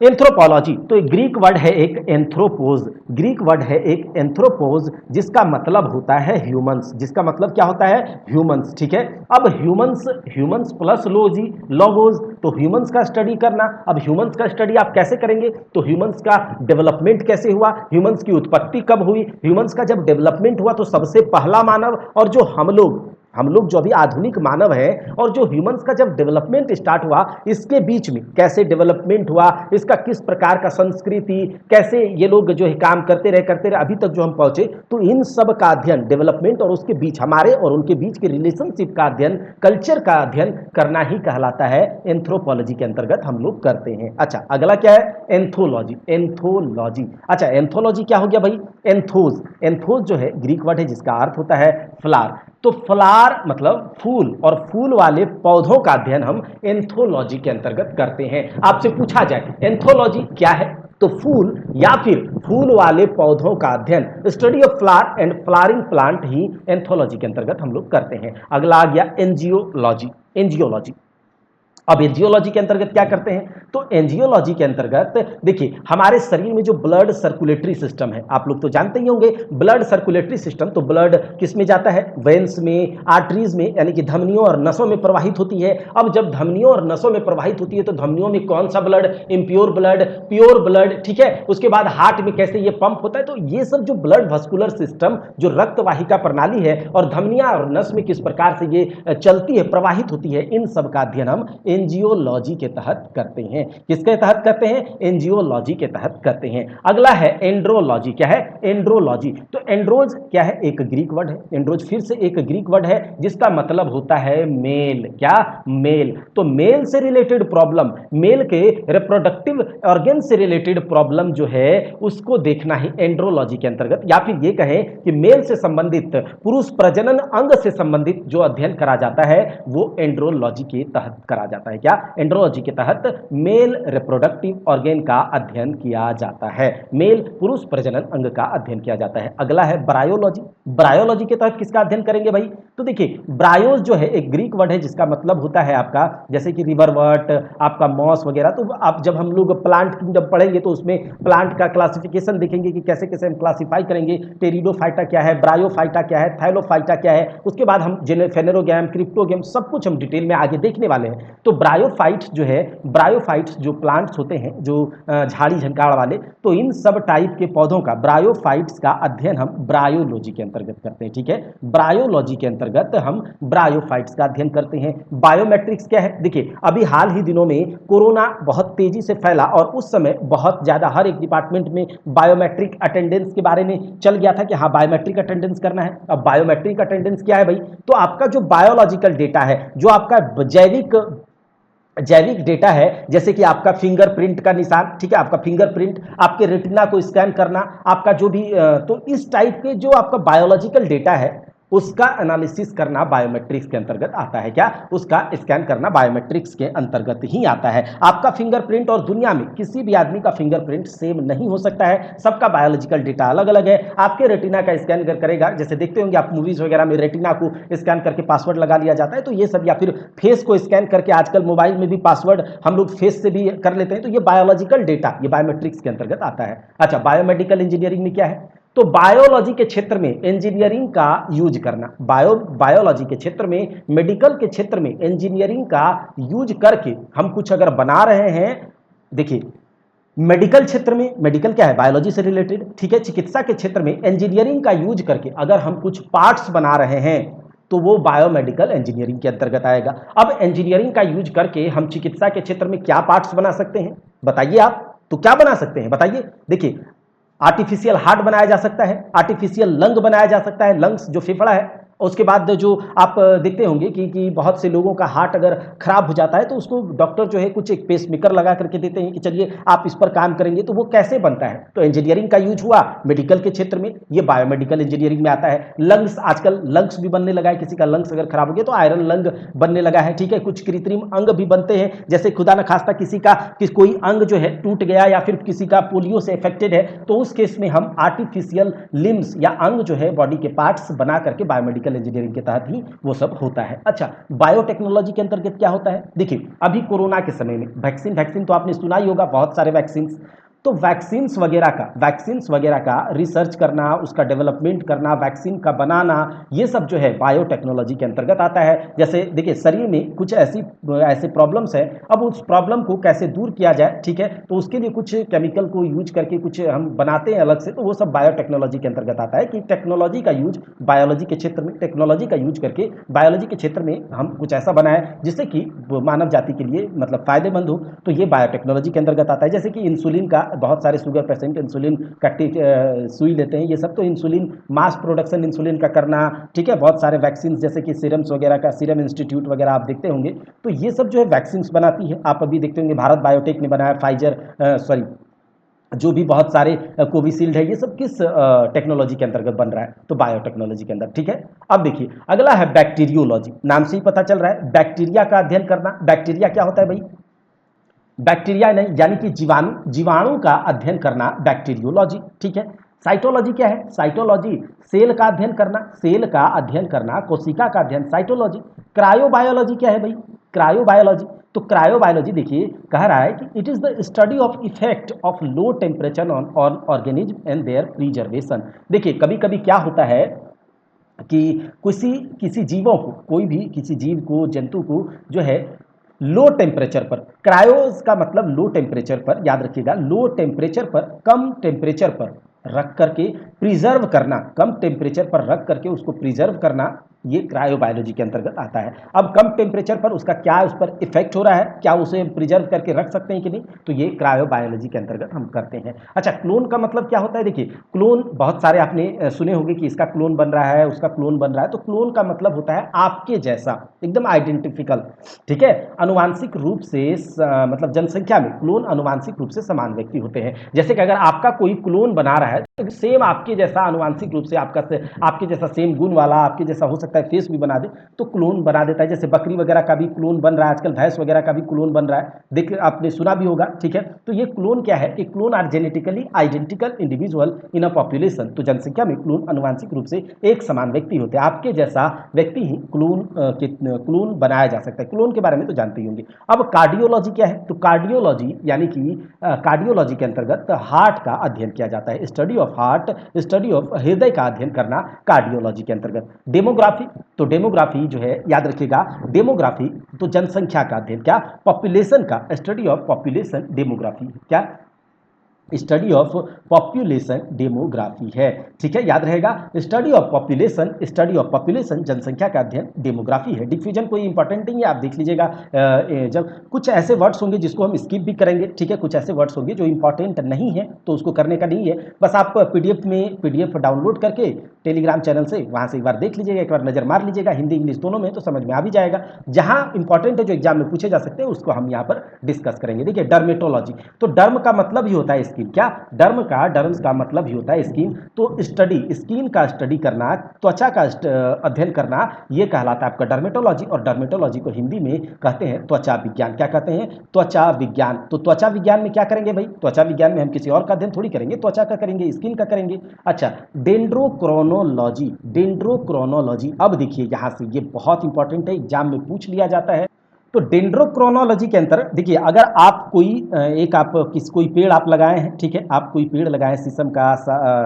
एंथ्रोपोलॉजी तो एक ग्रीक वर्ड है एक एंथ्रोपोज, ग्रीक वर्ड है एक एंथ्रोपोज, जिसका मतलब होता है ह्यूमंस, जिसका मतलब क्या होता है? ह्यूमंस, ठीक है। अब ह्यूमंस, ह्यूमंस प्लस लोजी, लोगोज, तो ह्यूमंस का स्टडी करना। अब ह्यूमंस का स्टडी आप कैसे करेंगे? तो ह्यूमंस का डेवलपमेंट कैसे हुआ, ह्यूमंस की उत्पत्ति कब हुई, ह्यूमंस का जब डेवलपमेंट हुआ तो सबसे पहला मानव, और जो हम लोग जो अभी आधुनिक मानव हैं, और जो ह्यूमंस का जब डेवलपमेंट स्टार्ट हुआ, इसके बीच में कैसे डेवलपमेंट हुआ, इसका किस प्रकार का संस्कृति, कैसे ये लोग जो है काम करते रहे अभी तक जो हम पहुंचे, तो इन सब का अध्ययन, डेवलपमेंट और उसके बीच हमारे और उनके बीच के रिलेशनशिप का अध्ययन, कल्चर का अध्ययन करना ही कहलाता है एंथ्रोपोलॉजी के अंतर्गत हम लोग करते हैं। अच्छा, अगला क्या है? एंथोलॉजी। एंथोलॉजी, अच्छा एंथोलॉजी क्या हो गया भाई? एंथोज, एंथोज जो है ग्रीक वर्ड है जिसका अर्थ होता है फ्लावर। तो फ्लावर मतलब फूल, और फूल वाले पौधों का अध्ययन हम एंथोलॉजी के अंतर्गत करते हैं। आपसे पूछा जाए एंथोलॉजी क्या है, तो फूल या फिर फूल वाले पौधों का अध्ययन, study of flower and flowering plant he anthology के अंतर्गत हम लोग करते हैं। अगला आ गया एंजियोलॉजी। एंजियोलॉजी, अब एंजियोलॉजी के अंतर्गत क्या करते हैं? तो एंजियोलॉजी के अंतर्गत देखिए हमारे शरीर में जो ब्लड सर्कुलेटरी सिस्टम है, आप लोग तो जानते ही होंगे ब्लड सर्कुलेटरी सिस्टम, तो ब्लड किस में जाता है? वेन्स में, आर्टरीज में, यानी कि धमनियों और नसों में प्रवाहित होती है। अब जब धमनियों और नसों में प्रवाहित होती है तो धमनियों में कौन सा blood? Impure blood, pure blood, ठीक है। उसके बाद हार्ट में कैसे ये पंप होता है, तो ये सब जो ब्लड वस्कुलर सिस्टम, जो रक्त वाहिका प्रणाली है, और धमनियां और नस में किस प्रकार से ये चलती है, प्रवाहित होती है, इन सब का अध्ययन हम एंजियोलॉजी के तहत करते हैं। किसके तहत करते हैं? एंजियोलॉजी के तहत करते हैं। अगला है एंड्रोलॉजी। क्या है? एंड्रोलॉजी, तो एंड्रोज क्या है? एक ग्रीक वर्ड है। एंड्रोज फिर से एक ग्रीक वर्ड है जिसका मतलब होता है मेल। क्या? मेल, तो मेल से रिलेटेड प्रॉब्लम, मेल के रिप्रोडक्टिव ऑर्गन से रिलेटेड प्रॉब्लम जो है उसको देखना ही एंड्रोलॉजी के अंतर्गत, या फिर ये कहें कि मेल से संबंधित, पुरुष प्रजनन अंग से संबंधित जो अध्ययन करा जाता है वो एंड्रोलॉजी के तहत करा जाता है। क्या? एंड्रोलॉजी के तहत मेल रिप्रोडक्टिव ऑर्गन का अध्ययन किया जाता है, मेल पुरुष प्रजनन अंग का अध्ययन किया जाता है। अगला है ब्रायोलॉजी। ब्रायोलॉजी के तहत किसका अध्ययन करेंगे भाई? तो देखिए ब्रायोस जो है एक ग्रीक वर्ड है जिसका मतलब होता है आपका, जैसे कि रिवरवर्ट, आपका मॉस वगैरह। तो आप जब हम लोग प्लांट जब पढ़ेंगे तो उसमें प्लांट का क्लासिफिकेशन देखेंगे कि कैसे कैसे हम क्लासिफाई करेंगे, टेरिडोफाइटा क्या है, ब्रायोफाइटा क्या है, थैलोफाइटा क्या है। उसके बाद हम फेनेरोगैम, क्रिप्टोगैम, सब कुछ हम डिटेल में आगे देखने वाले हैं। तो ब्रायोफाइट्स जो है, ब्रायोफाइट्स जो प्लांट्स होते हैं, जो झाड़ी झंकाड़ वाले, तो इन सब टाइप के पौधों का, ब्रायोफाइट्स का अध्ययन हम ब्रायोलॉजी के अंतर्गत करते हैं। ठीक है, ब्रायोलॉजी के अंतर्गत हम ब्रायोफाइट्स का अध्ययन करते हैं। बायोमेट्रिक्स क्या है? देखिए अभी हाल ही दिनों में कोरोना बहुत तेजी से फैला और उस समय बहुत ज्यादा हर एक डिपार्टमेंट में बायोमेट्रिक अटेंडेंस के बारे में चल गया था कि हाँ बायोमेट्रिक अटेंडेंस करना है। अब बायोमेट्रिक अटेंडेंस क्या है भाई? तो आपका जो बायोलॉजिकल डेटा है, जो आपका जैविक डेटा है, जैसे कि आपका फिंगरप्रिंट का निशान, ठीक है, आपका फिंगरप्रिंट, आपके रेटिना को स्कैन करना, आपका जो भी तो इस टाइप के जो आपका बायोलॉजिकल डेटा है उसका एनालिसिस करना बायोमेट्रिक्स के अंतर्गत आता है। क्या? उसका स्कैन करना बायोमेट्रिक्स के अंतर्गत ही आता है। आपका फिंगरप्रिंट और दुनिया में किसी भी आदमी का फिंगरप्रिंट सेम नहीं हो सकता है, सबका बायोलॉजिकल डेटा अलग अलग है। आपके रेटिना का स्कैन करेगा, जैसे देखते होंगे आप मूवीज वगैरह में रेटिना को स्कैन करके पासवर्ड लगा लिया जाता है, तो ये सब, या फिर फेस को स्कैन करके आजकल मोबाइल में भी पासवर्ड हम लोग फेस से भी कर लेते हैं, तो ये बायोलॉजिकल डेटा, ये बायोमेट्रिक्स के अंतर्गत आता है। अच्छा, बायोमेडिकल इंजीनियरिंग में क्या है? तो बायोलॉजी के क्षेत्र में इंजीनियरिंग का यूज करना, बायोलॉजी के क्षेत्र में, मेडिकल के क्षेत्र में इंजीनियरिंग का यूज करके हम कुछ अगर बना रहे हैं, देखिए मेडिकल क्षेत्र में, मेडिकल क्या है? बायोलॉजी से रिलेटेड, ठीक है। चिकित्सा के क्षेत्र में इंजीनियरिंग का यूज करके अगर हम कुछ पार्ट्स बना रहे हैं तो वो बायोमेडिकल इंजीनियरिंग के अंतर्गत आएगा। अब इंजीनियरिंग का यूज करके हम चिकित्सा के क्षेत्र में क्या पार्ट्स बना सकते हैं, बताइए आप। तो क्या बना सकते हैं बताइए? देखिए, आर्टिफिशियल हार्ट बनाया जा सकता है, आर्टिफिशियल लंग बनाया जा सकता है, लंग्स जो फेफड़ा है। उसके बाद जो आप देखते होंगे कि बहुत से लोगों का हार्ट अगर खराब हो जाता है तो उसको डॉक्टर जो है कुछ एक पेसमेकर लगा करके देते हैं कि चलिए आप इस पर काम करेंगे, तो वो कैसे बनता है? तो इंजीनियरिंग का यूज हुआ मेडिकल के क्षेत्र में, ये बायोमेडिकल इंजीनियरिंग में आता है। लंग्स, आजकल लंग्स भी बनने लगा है, किसी का लंग्स अगर खराब हो गया तो आयरन लंग बनने लगा है, ठीक है। कुछ कृत्रिम अंग भी बनते हैं, जैसे खुदा न खास्ता कोई अंग जो है टूट गया या फिर किसी का पोलियो से इफेक्टेड है, तो उस केस में हम आर्टिफिशियल लिम्स या अंग जो है बॉडी के पार्ट्स बना करके बायोमेडिकल इंजीनियरिंग के तहत ही वो सब होता है। अच्छा, बायोटेक्नोलॉजी के अंतर्गत क्या होता है? देखिए, अभी कोरोना के समय में वैक्सीन तो आपने सुना ही होगा, बहुत सारे वैक्सीन, तो वैक्सीन्स वगैरह का रिसर्च करना, उसका डेवलपमेंट करना, वैक्सीन का बनाना, ये सब जो है बायोटेक्नोलॉजी के अंतर्गत आता है। जैसे देखिए, शरीर में कुछ ऐसे प्रॉब्लम्स है, अब उस प्रॉब्लम को कैसे दूर किया जाए, ठीक है, तो उसके लिए कुछ केमिकल को यूज करके कुछ हम बनाते हैं अलग से, तो वो सब बायोटेक्नोलॉजी के अंतर्गत आता है कि टेक्नोलॉजी का यूज बायोलॉजी के क्षेत्र में, टेक्नोलॉजी का यूज करके बायोलॉजी के क्षेत्र में हम कुछ ऐसा बनाए जिससे कि मानव जाति के लिए मतलब फायदेमंद हो, तो ये बायोटेक्नोलॉजी के अंतर्गत आता है। जैसे कि इंसुलिन का, बहुत सारे शुगर पेशेंट इंसुलिन का सुई लेते हैं, ये सब तो इंसुलिन, मास प्रोडक्शन इंसुलिन का करना, ठीक है। बहुत सारे वैक्सीन जैसे कि सीरम्स वगैरह का, सीरम इंस्टीट्यूट वगैरह आप देखते होंगे, तो ये सब जो है वैक्सीन बनाती है। आप अभी देखते होंगे भारत बायोटेक ने बनाया, फाइजर जो भी बहुत सारे कोविशील्ड है, ये सब किस टेक्नोलॉजी के अंतर्गत बन रहा है? तो बायोटेक्नोलॉजी के अंदर, ठीक है। अब देखिए, अगला है बैक्टीरियोलॉजी। नाम से ही पता चल रहा है बैक्टीरिया का अध्ययन करना। बैक्टीरिया क्या होता है भाई? बैक्टीरिया नहीं, यानी कि जीवाणु का अध्ययन करना बैक्टीरियोलॉजी, ठीक है। साइटोलॉजी क्या है? साइटोलॉजी सेल का अध्ययन करना, कोशिका का अध्ययन, साइटोलॉजी। क्रायोबायोलॉजी क्या है भाई? क्रायोबायोलॉजी, तो क्रायोबायोलॉजी देखिए कह रहा है कि it is the study of effect of low temperature on organism and their preservation. देखिए, कभी कभी क्या होता है कि किसी जीवों को, कोई भी किसी जीव को, जंतु को जो है लो टेम्परेचर पर, क्रायोस का मतलब लो टेम्परेचर पर, याद रखिएगा, लो टेम्परेचर पर, कम टेम्परेचर पर रख करके प्रिजर्व करना, कम टेम्परेचर पर रख करके उसको प्रिजर्व करना, ये क्रायोबायोलॉजी के अंतर्गत आता है। अब कम टेम्परेचर पर उसका क्या उस पर इफेक्ट हो रहा है, क्या उसे प्रिजर्व करके रख सकते हैं कि नहीं, तो ये क्रायोबायोलॉजी के अंतर्गत हम करते हैं। अच्छा, क्लोन का मतलब क्या होता है? देखिए, क्लोन बहुत सारे आपने सुने होंगे कि इसका क्लोन बन रहा है, उसका क्लोन बन रहा है, तो क्लोन का मतलब होता है आपके जैसा, एकदम आइडेंटिफिकल, ठीक है। अनुवांशिक रूप से मतलब जनसंख्या में क्लोन अनुवांशिक रूप से समान व्यक्ति होते हैं। जैसे कि अगर आपका कोई क्लोन बना रहा है तो सेम आपके जैसा, अनुवांशिक रूप से आपके जैसा सेम गुण वाला, आपके जैसा हो सकता है, फेस भी बना दे तो क्लोन बना देता है। जैसे बकरी वगैरह का भी क्लोन बन रहा है आजकल, भैंस वगैरह का भी क्लोन बन रहा है, देख आपने सुना भी होगा, ठीक है। तो ये क्लोन क्या है कि clone are genetically identical individual in a population. तो जनसंख्या में क्लोन अनुवांशिक रूप से एक समान व्यक्ति होते हैं, आपके जैसा व्यक्ति ही क्लोन बनाया जा सकता है। क्लोन के बारे में तो जानते ही होंगे। अब कार्डियोलॉजी क्या है? तो कार्डियोलॉजी यानी कि कार्डियोलॉजी के अंतर्गत हार्ट का अध्ययन किया जाता है, study of heart, study of हृदय का अध्ययन करना कार्डियोलॉजी के अंतर्गत। डेमोग्राफी, तो डेमोग्राफी जो है याद रखिएगा, डेमोग्राफी तो जनसंख्या का अध्ययन, क्या? पॉपुलेशन का, स्टडी ऑफ पॉपुलेशन डेमोग्राफी, क्या? स्टडी ऑफ पॉपुलेशन डेमोग्राफी है, ठीक है, याद रहेगा। स्टडी ऑफ पॉपुलेशन जनसंख्या का अध्ययन डेमोग्राफी है। डिफ्यूजन कोई इंपॉर्टेंट नहीं है, आप देख लीजिएगा। जब कुछ ऐसे वर्ड्स होंगे जिसको हम स्किप भी करेंगे, ठीक है, कुछ ऐसे वर्ड्स होंगे जो इंपॉर्टेंट नहीं है तो उसको करने का नहीं है, बस आप पीडीएफ डाउनलोड करके टेलीग्राम चैनल से वहां से एक बार देख लीजिएगा, एक बार नजर मार लीजिएगा, हिंदी इंग्लिश दोनों में, तो समझ में आ भी जाएगा। जहां इंपॉर्टेंट है, जो एग्जाम में पूछे जा सकते हैं, उसको हम यहाँ पर डिस्कस करेंगे। देखिए, डर्मेटोलॉजी, तो डर्म का मतलब ही होता है स्किन, क्या डर्म्स का मतलब ही होता है स्किन। तो स्टडी, स्किन का स्टडी करना, त्वचा का अध्ययन करना, ये कहलाता है आपका डर्मेटोलॉजी। और डर्मेटोलॉजी को हिंदी में कहते हैं त्वचा विज्ञान। क्या कहते हैं? त्वचा विज्ञान। तो त्वचा विज्ञान में क्या करेंगे भाई? त्वचा विज्ञान में हम किसी और का अध्ययन थोड़ी करेंगे, त्वचा का करेंगे, स्किन का करेंगे। अच्छा, डेंड्रोक्रोनोलॉजी, डेंड्रोक्रोनोलॉजी। अब देखिए यहाँ से ये बहुत इंपॉर्टेंट है, एग्जाम में पूछ लिया जाता है। तो डेंड्रोक्रोनोलॉजी के अंतर देखिए, अगर आप कोई पेड़ आप लगाए हैं, ठीक है, आप कोई पेड़ लगाए हैं, शीशम का,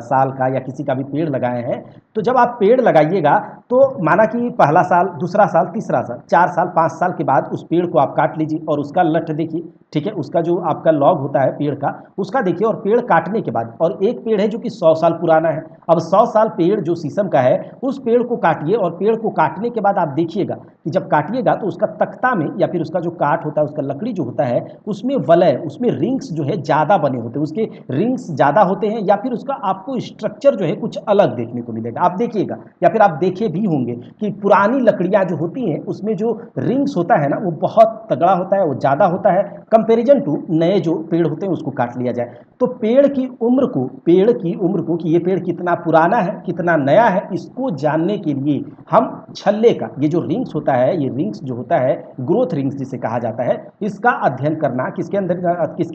साल का या किसी का भी पेड़ लगाए हैं, तो जब आप पेड़ लगाइएगा तो माना कि पहला साल, दूसरा साल, तीसरा साल, 4 साल, 5 साल के बाद उस पेड़ को आप काट लीजिए और उसका लठ देखिए, ठीक है, उसका जो आपका लॉग होता है पेड़ का, उसका देखिए। और पेड़ काटने के बाद, और एक पेड़ है जो कि 100 साल पुराना है, अब 100 साल पेड़ जो शीशम का है, उस पेड़ को काटिए और पेड़ को काटने के बाद आप देखिएगा कि जब काटिएगा तो उसका तख्ता में या फिर उसका जो काठ होता है, उसका लकड़ी जो होता है, उसमें वलय, उसमें रिंग्स जो है ज़्यादा बने होते हैं, उसके रिंग्स ज़्यादा होते हैं, या फिर उसका आपको स्ट्रक्चर जो है कुछ अलग देखने को मिलेगा, आप देखिएगा, या फिर आप देखे भी होंगे कि पुरानी लकड़ियाँ जो होती हैं उसमें जो रिंग्स होता है ना, वो बहुत तगड़ा होता है, वो ज़्यादा होता है कंपेरिजन टू नए जो पेड़ होते हैं उसको काट लिया जाए। तो पेड़ की उम्र को कि ये पेड़ कितना पुराना है, कितना नया है, इसको जानने के लिए हम छल्ले का ये जो रिंग्स होता है, ये रिंग्स जो होता है, ग्रोथ रिंग्स जिसे कहा जाता है, इसका अध्ययन करना किसके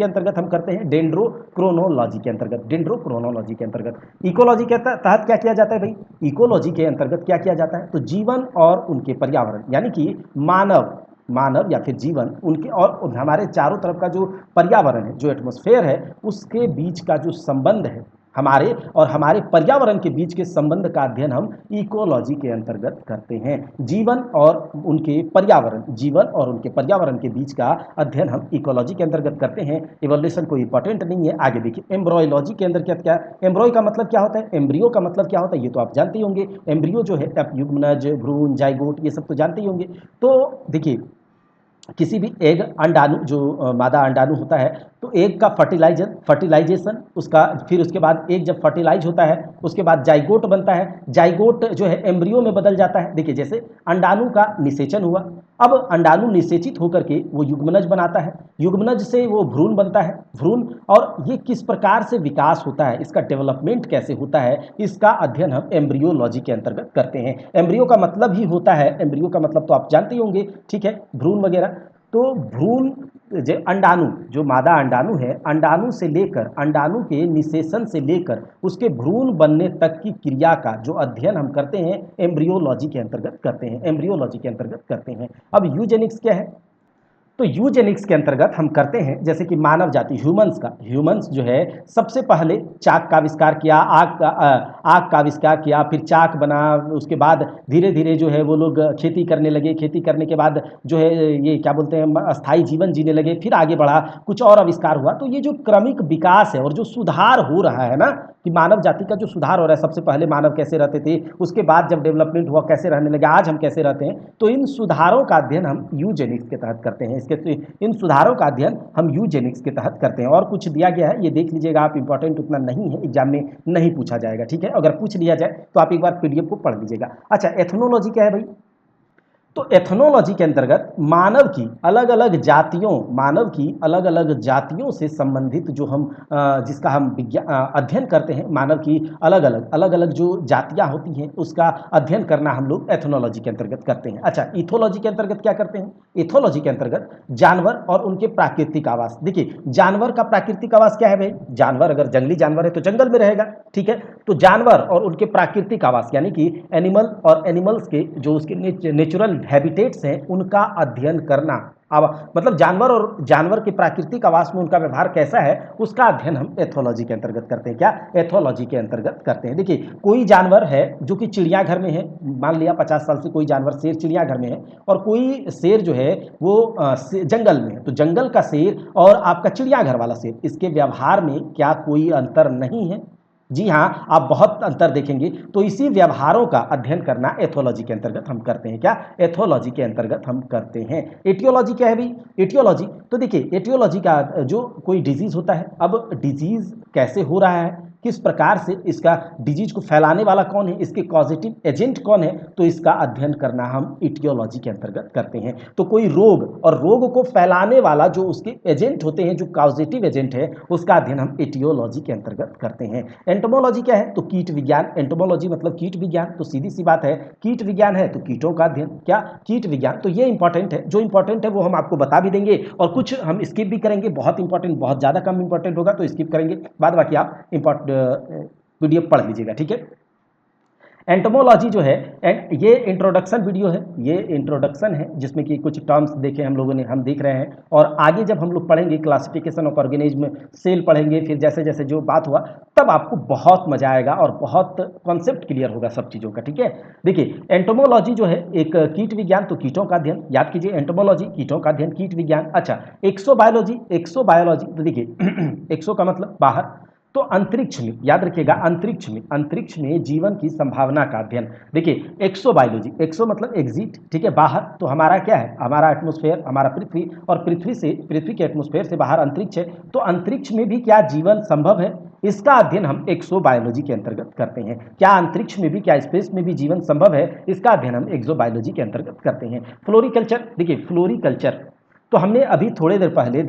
अंतर्गत हम करते हैं? डेंड्रोक्रोनोलॉजी के अंतर्गत। डेंड्रोक्रोनोलॉजी के अंतर्गत। इकोलॉजी के तहत क्या किया जाता है भाई? इकोलॉजी के अंतर्गत क्या किया जाता है? तो जीवन और उनके पर्यावरण, यानी कि मानव या फिर जीवन, उनके और हमारे चारों तरफ का जो पर्यावरण है, जो एटमॉस्फेयर है, उसके बीच का जो संबंध है, हमारे पर्यावरण के बीच के संबंध का अध्ययन हम इकोलॉजी के अंतर्गत करते हैं। जीवन और उनके पर्यावरण के बीच का अध्ययन हम इकोलॉजी के अंतर्गत करते हैं। इवोल्यूशन कोई इंपॉर्टेंट नहीं है। आगे देखिए, एम्ब्रॉयलॉजी के अंदर क्या, एम्ब्रॉय का मतलब क्या होता है, एम्ब्रियो का मतलब क्या होता है, ये तो आप जानते ही होंगे। एम्ब्रियो जो है, युग्मनज, भ्रूण, जाइगोट, ये सब तो जानते ही होंगे। तो देखिए, किसी भी एग, अंडाणु, जो मादा अंडाणु होता है, तो एग का फर्टिलाइजेशन, उसका फिर उसके बाद एग जब फर्टिलाइज होता है, उसके बाद जाइगोट बनता है। जाइगोट जो है एम्ब्रियो में बदल जाता है। देखिए, जैसे अंडाणु का निषेचन हुआ, अब अंडाणु निषेचित होकर के वो युग्मनज बनाता है, युग्मनज से वो भ्रूण बनता है, भ्रूण। और ये किस प्रकार से विकास होता है, इसका डेवलपमेंट कैसे होता है, इसका अध्ययन हम एम्ब्रियोलॉजी के अंतर्गत करते हैं। एम्ब्रियो का मतलब ही होता है, एम्ब्रियो का मतलब तो आप जानते ही होंगे, ठीक है, भ्रूण वगैरह। तो भ्रूण जो अंडाणु, जो मादा अंडाणु है, अंडाणु के निषेचन से लेकर उसके भ्रूण बनने तक की क्रिया का जो अध्ययन हम करते हैं, एम्ब्रियोलॉजी के अंतर्गत करते हैं। अब यूजेनिक्स क्या है? तो यूजेनिक्स के अंतर्गत हम करते हैं, जैसे कि मानव जाति, ह्यूमंस जो है, सबसे पहले चाक का आविष्कार किया, आग का आविष्कार किया, फिर चाक बना, उसके बाद धीरे धीरे जो है वो लोग खेती करने लगे, खेती करने के बाद जो है ये क्या बोलते हैं, अस्थायी जीवन जीने लगे, फिर आगे बढ़ा, कुछ और आविष्कार हुआ। तो ये जो क्रमिक विकास है और जो सुधार हो रहा है ना, कि मानव जाति का जो सुधार हो रहा है, सबसे पहले मानव कैसे रहते थे, उसके बाद जब डेवलपमेंट हुआ कैसे रहने लगे, आज हम कैसे रहते हैं, तो इन सुधारों का अध्ययन हम यूजेनिक्स के तहत करते हैं। इन सुधारों का अध्ययन हम यूजेनिक्स के तहत करते हैं। और कुछ दिया गया है, ये देख लीजिएगा आप, इंपॉर्टेंट उतना नहीं है, एग्जाम में नहीं पूछा जाएगा, ठीक है। अगर पूछ लिया जाए तो आप एक बार पीडीएफ को पढ़ लीजिएगा। अच्छा, एथनोलॉजी क्या है भाई? तो एथनोलॉजी के अंतर्गत मानव की अलग अलग जातियों से संबंधित जो हम जिसका हम अध्ययन करते हैं, मानव की अलग अलग जो जातियां होती हैं उसका अध्ययन करना हम लोग एथनोलॉजी के अंतर्गत करते हैं। अच्छा, इथोलॉजी के अंतर्गत क्या करते हैं? इथोलॉजी के अंतर्गत जानवर और उनके प्राकृतिक आवास। देखिए, जानवर का प्राकृतिक आवास क्या है भाई? जानवर अगर जंगली जानवर है तो जंगल में रहेगा, ठीक है। तो जानवर और उनके प्राकृतिक आवास, यानी कि एनिमल्स के जो उसके नेचुरल हैबिटेट्स हैं, उनका अध्ययन करना। अब मतलब जानवर के प्राकृतिक आवास में उनका व्यवहार कैसा है, उसका अध्ययन हम एथोलॉजी के अंतर्गत करते हैं। क्या? एथोलॉजी के अंतर्गत करते हैं। देखिए, कोई जानवर है जो कि चिड़ियाघर में है, मान लिया 50 साल से कोई जानवर, शेर चिड़ियाघर में है, और कोई शेर जो है वो जंगल में है। तो जंगल का शेर और आपका चिड़ियाघर वाला शेर, इसके व्यवहार में क्या कोई अंतर नहीं है? जी हाँ, आप बहुत अंतर देखेंगे। तो इसी व्यवहारों का अध्ययन करना एथोलॉजी के अंतर्गत हम करते हैं। क्या? एथोलॉजी के अंतर्गत हम करते हैं। एटियोलॉजी क्या है भाई? एटियोलॉजी, तो देखिए, एटियोलॉजी का जो कोई डिजीज होता है, अब डिजीज कैसे हो रहा है, किस प्रकार से इसका डिजीज को फैलाने वाला कौन है, इसके कॉजेटिव एजेंट कौन है, तो इसका अध्ययन करना हम इटियोलॉजी के अंतर्गत करते हैं। तो कोई रोग और रोग को फैलाने वाला जो उसके एजेंट होते हैं, जो कॉजेटिव एजेंट है, उसका अध्ययन हम इटियोलॉजी के अंतर्गत करते हैं। एंटोमोलॉजी क्या है, तो कीट विज्ञान। एंटोमोलॉजी मतलब कीट विज्ञान, तो सीधी सी बात है कीट विज्ञान है तो कीटों का अध्ययन, क्या कीट विज्ञान। तो ये इंपॉर्टेंट है, जो इंपॉर्टेंट है वो हम आपको बता भी देंगे और कुछ हम स्किप भी करेंगे, बहुत इंपॉर्टेंट बहुत ज़्यादा कम इंपॉर्टेंट होगा तो स्किप करेंगे, बाद बाकी आप पीडीएफ पढ़ लीजिएगा, ठीक है। एंटोमोलॉजी जो है, ये इंट्रोडक्शन वीडियो है, ये इंट्रोडक्शन है जिसमें कि कुछ टर्म्स देखे हम लोगों ने, हम देख रहे हैं और आगे जब हम लोग पढ़ेंगे क्लासिफिकेशन ऑफ ऑर्गेनिज्म, सेल पढ़ेंगे, फिर जैसे जैसे जो बात हुआ तब आपको बहुत मजा आएगा और बहुत कॉन्सेप्ट क्लियर होगा सब चीज़ों का, ठीक है। देखिए एंटोमोलॉजी जो है एक कीट विज्ञान, तो कीटों का अध्ययन, याद कीजिए एंटोमोलॉजी कीटों का अध्ययन, कीट विज्ञान। अच्छा, एक्सोबायोलॉजी, एक्सोबायोलॉजी तो देखिए एक्सो का मतलब बाहर, तो अंतरिक्ष में, याद रखिएगा अंतरिक्ष में जीवन की संभावना का अध्ययन। देखिए एक्सोबायोलॉजी, एक्सो मतलब एग्जिट, ठीक है, बाहर, तो हमारा क्या है, हमारा एटमॉस्फेयर, हमारा पृथ्वी, और पृथ्वी के एटमॉस्फेयर से बाहर अंतरिक्ष है, तो अंतरिक्ष में भी क्या जीवन संभव है, इसका अध्ययन हम एक्सोबायोलॉजी के अंतर्गत करते हैं। क्या अंतरिक्ष में भी, क्या स्पेस में भी जीवन संभव है, इसका अध्ययन हम एक्सोबायोलॉजी के अंतर्गत करते हैं। फ्लोरिकल्चर, देखिए फ्लोरिकल्चर तो हमने अभी थोड़ी देर पहले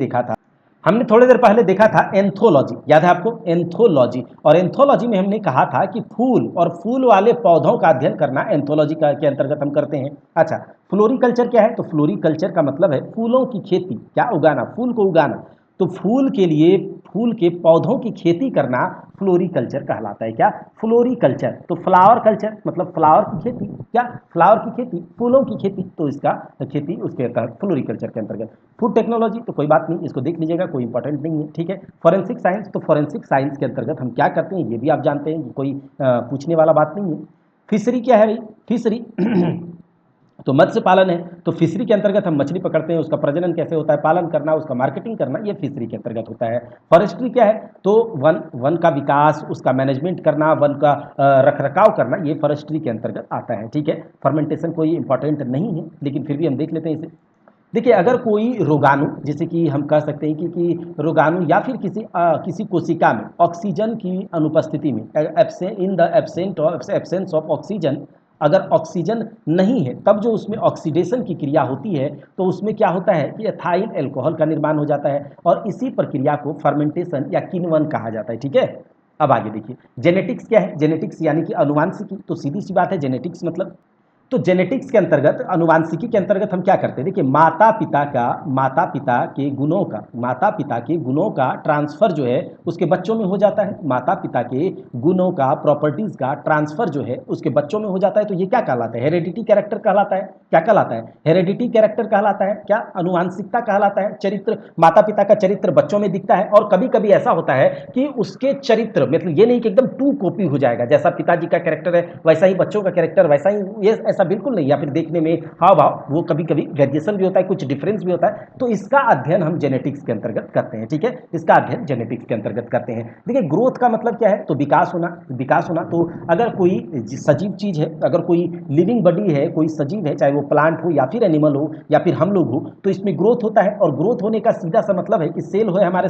देखा था एंथोलॉजी, याद है आपको एंथोलॉजी, और एंथोलॉजी में हमने कहा था कि फूल और फूल वाले पौधों का अध्ययन करना एंथोलॉजी के अंतर्गत हम करते हैं। अच्छा, फ्लोरिकल्चर क्या है, तो फ्लोरिकल्चर का मतलब है फूलों की खेती, क्या उगाना, फूल को उगाना, तो फूल के लिए फूल के पौधों की खेती करना फ्लोरिकल्चर कहलाता है, क्या फ्लोरिकल्चर। तो फ्लावर कल्चर मतलब फ्लावर की खेती, क्या फ्लावर की खेती, फूलों की खेती, तो इसका खेती उसके तहत फ्लोरिकल्चर के अंतर्गत। फूड टेक्नोलॉजी तो कोई बात नहीं, इसको देख लीजिएगा, कोई इंपॉर्टेंट नहीं है, ठीक है। फॉरेंसिक साइंस, तो फॉरेंसिक साइंस के अंतर्गत हम क्या करते हैं ये भी आप जानते हैं, कोई पूछने वाला बात नहीं है। फिशरी क्या है भाई, फिशरी तो मत्स्य पालन है, तो फिशरी के अंतर्गत हम मछली पकड़ते हैं, उसका प्रजनन कैसे होता है, पालन करना, उसका मार्केटिंग करना, ये फिशरी के अंतर्गत होता है। फॉरेस्ट्री क्या है, तो वन का विकास, उसका मैनेजमेंट करना, वन का रखरखाव करना, ये फॉरेस्ट्री के अंतर्गत आता है, ठीक है। फर्मेंटेशन कोई इंपॉर्टेंट नहीं है लेकिन फिर भी हम देख लेते हैं इसे। देखिए अगर कोई रोगाणु, जैसे कि हम कह सकते हैं कि रोगाणु या फिर किसी कोशिका में ऑक्सीजन की अनुपस्थिति में, in the absence of oxygen, अगर ऑक्सीजन नहीं है तब जो उसमें ऑक्सीडेशन की क्रिया होती है, तो उसमें क्या होता है कि एथाइल एल्कोहल का निर्माण हो जाता है और इसी प्रक्रिया को फर्मेंटेशन या किण्वन कहा जाता है, ठीक है। अब आगे देखिए जेनेटिक्स क्या है, जेनेटिक्स यानी कि आनुवांशिकी, तो सीधी सी बात है जेनेटिक्स मतलब, तो जेनेटिक्स के अंतर्गत, अनुवांशिकी के अंतर्गत हम क्या करते हैं, देखिए माता पिता के गुणों का ट्रांसफर जो है उसके बच्चों में हो जाता है, माता पिता के गुणों का, प्रॉपर्टीज का ट्रांसफर जो है उसके बच्चों में हो जाता है, तो ये क्या कहलाता है, हेरेडिटी कैरेक्टर कहलाता है, क्या कहलाता है, हेरेडिटी कैरेक्टर कहलाता है, क्या अनुवांशिकता कहलाता है। चरित्र, माता पिता का चरित्र बच्चों में दिखता है, और कभी कभी ऐसा होता है कि उसके चरित्र, मतलब ये नहीं कि एकदम टू कॉपी हो जाएगा, जैसा पिताजी का कैरेक्टर है वैसा ही बच्चों का कैरेक्टर वैसा ही, ये ऐसा बिल्कुल नहीं, या फिर देखने में हाव भाव वो कभी कभी वेरिएशन भी होता है, कुछ डिफरेंस भी होता है, तो इसका अध्ययन हम जेनेटिक्स के अंतर्गत करते हैं, ठीक है, इसका अध्ययन जेनेटिक्स के अंतर्गत करते हैं। देखिए ग्रोथ का मतलब क्या है, तो विकास होना, तो अगर कोई सजीव चीज है, अगर कोई लिविंग बॉडी है, कोई सजीव है, चाहे वो प्लांट हो या फिर एनिमल हो या फिर हम लोग हो, तो इसमें ग्रोथ होता है, और ग्रोथ होने का सीधा सा मतलब है कि सेल हो हमारे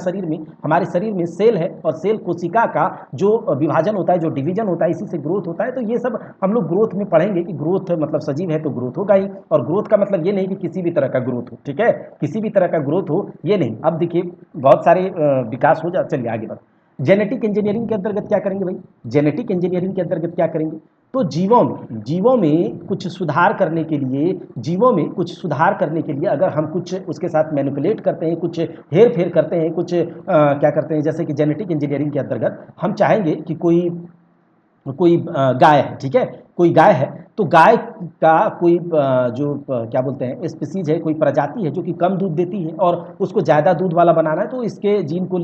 शरीर में सेल है, और सेल कोशिका का जो विभाजन होता है, जो डिवीजन होता है, इसी से ग्रोथ होता है। तो ये सब हम लोग ग्रोथ में पढ़ेंगे कि ग्रोथ मतलब सजीव है तो ग्रोथ होगा ही, और ग्रोथ का मतलब ये नहीं कि किसी भी तरह का ग्रोथ हो, ठीक है, किसी भी तरह का ग्रोथ हो ये नहीं। अब देखिए बहुत सारे विकास हो जा, चलिए आगे बढ़। जेनेटिक इंजीनियरिंग के अंतर्गत क्या करेंगे भाई, जेनेटिक इंजीनियरिंग के अंतर्गत क्या करेंगे, तो जीवों में कुछ सुधार करने के लिए अगर हम कुछ उसके साथ मैनिपुलेट करते हैं, कुछ हेर फेर करते हैं, कुछ क्या करते हैं, जैसे कि जेनेटिक इंजीनियरिंग के अंतर्गत हम चाहेंगे कि कोई गाय है, ठीक है, कोई गाय है, तो गाय का कोई जो क्या बोलते हैं स्पीसीज है, कोई प्रजाति है जो कि कम दूध देती है और उसको ज़्यादा दूध वाला बनाना है, तो इसके जीन को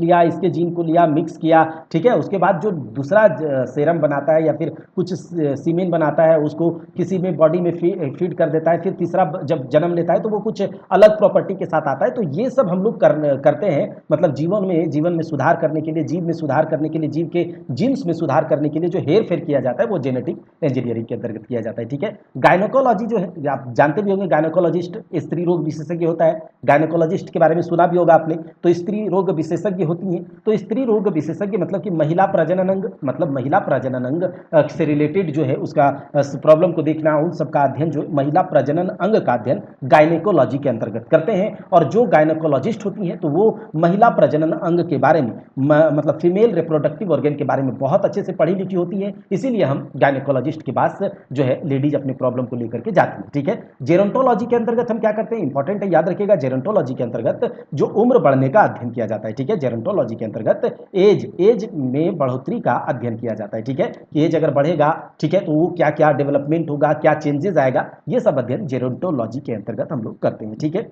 लिया मिक्स किया, ठीक है, उसके बाद जो दूसरा सेरम बनाता है या फिर कुछ सीमेन बनाता है, उसको किसी में बॉडी में फीड कर देता है, फिर तीसरा जब जन्म लेता है तो वो कुछ अलग प्रॉपर्टी के साथ आता है। तो ये सब हम लोग करते हैं, मतलब जीवन में सुधार करने के लिए, जीव में सुधार करने के लिए, जीव के जीन्स में सुधार करने के लिए जो हेर फेर किया जाता है वो जेनेटिक इंजीनियरिंग के अंतर्गत किया जाता है। है, ठीक है। गायनोकोलॉजी जो है, आप जानते भी होंगे, गायनोकोलॉजिस्ट स्त्री रोग विशेषज्ञ होता है। गायनोकोलॉजिस्ट के बारे में सुना भी होगा आपने। तो स्त्री रोग विशेषज्ञ होती हैं। तो स्त्री रोग विशेषज्ञ मतलब कि महिला प्रजनन अंग, मतलब महिला प्रजनन अंग से रिलेटेड जो है उसका प्रॉब्लम को देखना, उन सबका अध्ययन जो महिला प्रजनन अंग का अध्ययन गायनेकोलॉजी के अंतर्गत करते हैं। और जो गायनेकोलॉजिस्ट होती हैं तो वो महिला प्रजनन अंग के बारे में मतलब फीमेल रिप्रोडक्टिव ऑर्गन के बारे में बहुत अच्छे से पढ़ी लिखी होती है, इसीलिए हम गायनेकोलॉजिस्ट के पास जो है लेडीज अपने प्रॉब्लम को लेकर के जाती है, ठीक है। जेरोंटोलॉजी के अंतर्गत हम क्या करते हैं, इंपॉर्टेंट है, याद रखिएगा। जेरोंटोलॉजी के अंतर्गत जो उम्र बढ़ने का अध्ययन किया जाता है, ठीक है। जेरोंटोलॉजी के अंतर्गत एज में बढ़ोतरी का अध्ययन किया जाता है, ठीक है। कि एज अगर बढ़ेगा, ठीक है, तो वो क्या क्या डेवलपमेंट होगा, क्या चेंजेस आएगा, ये सब अध्ययन जेरोंटोलॉजी के अंतर्गत हम लोग करते हैं, ठीक है।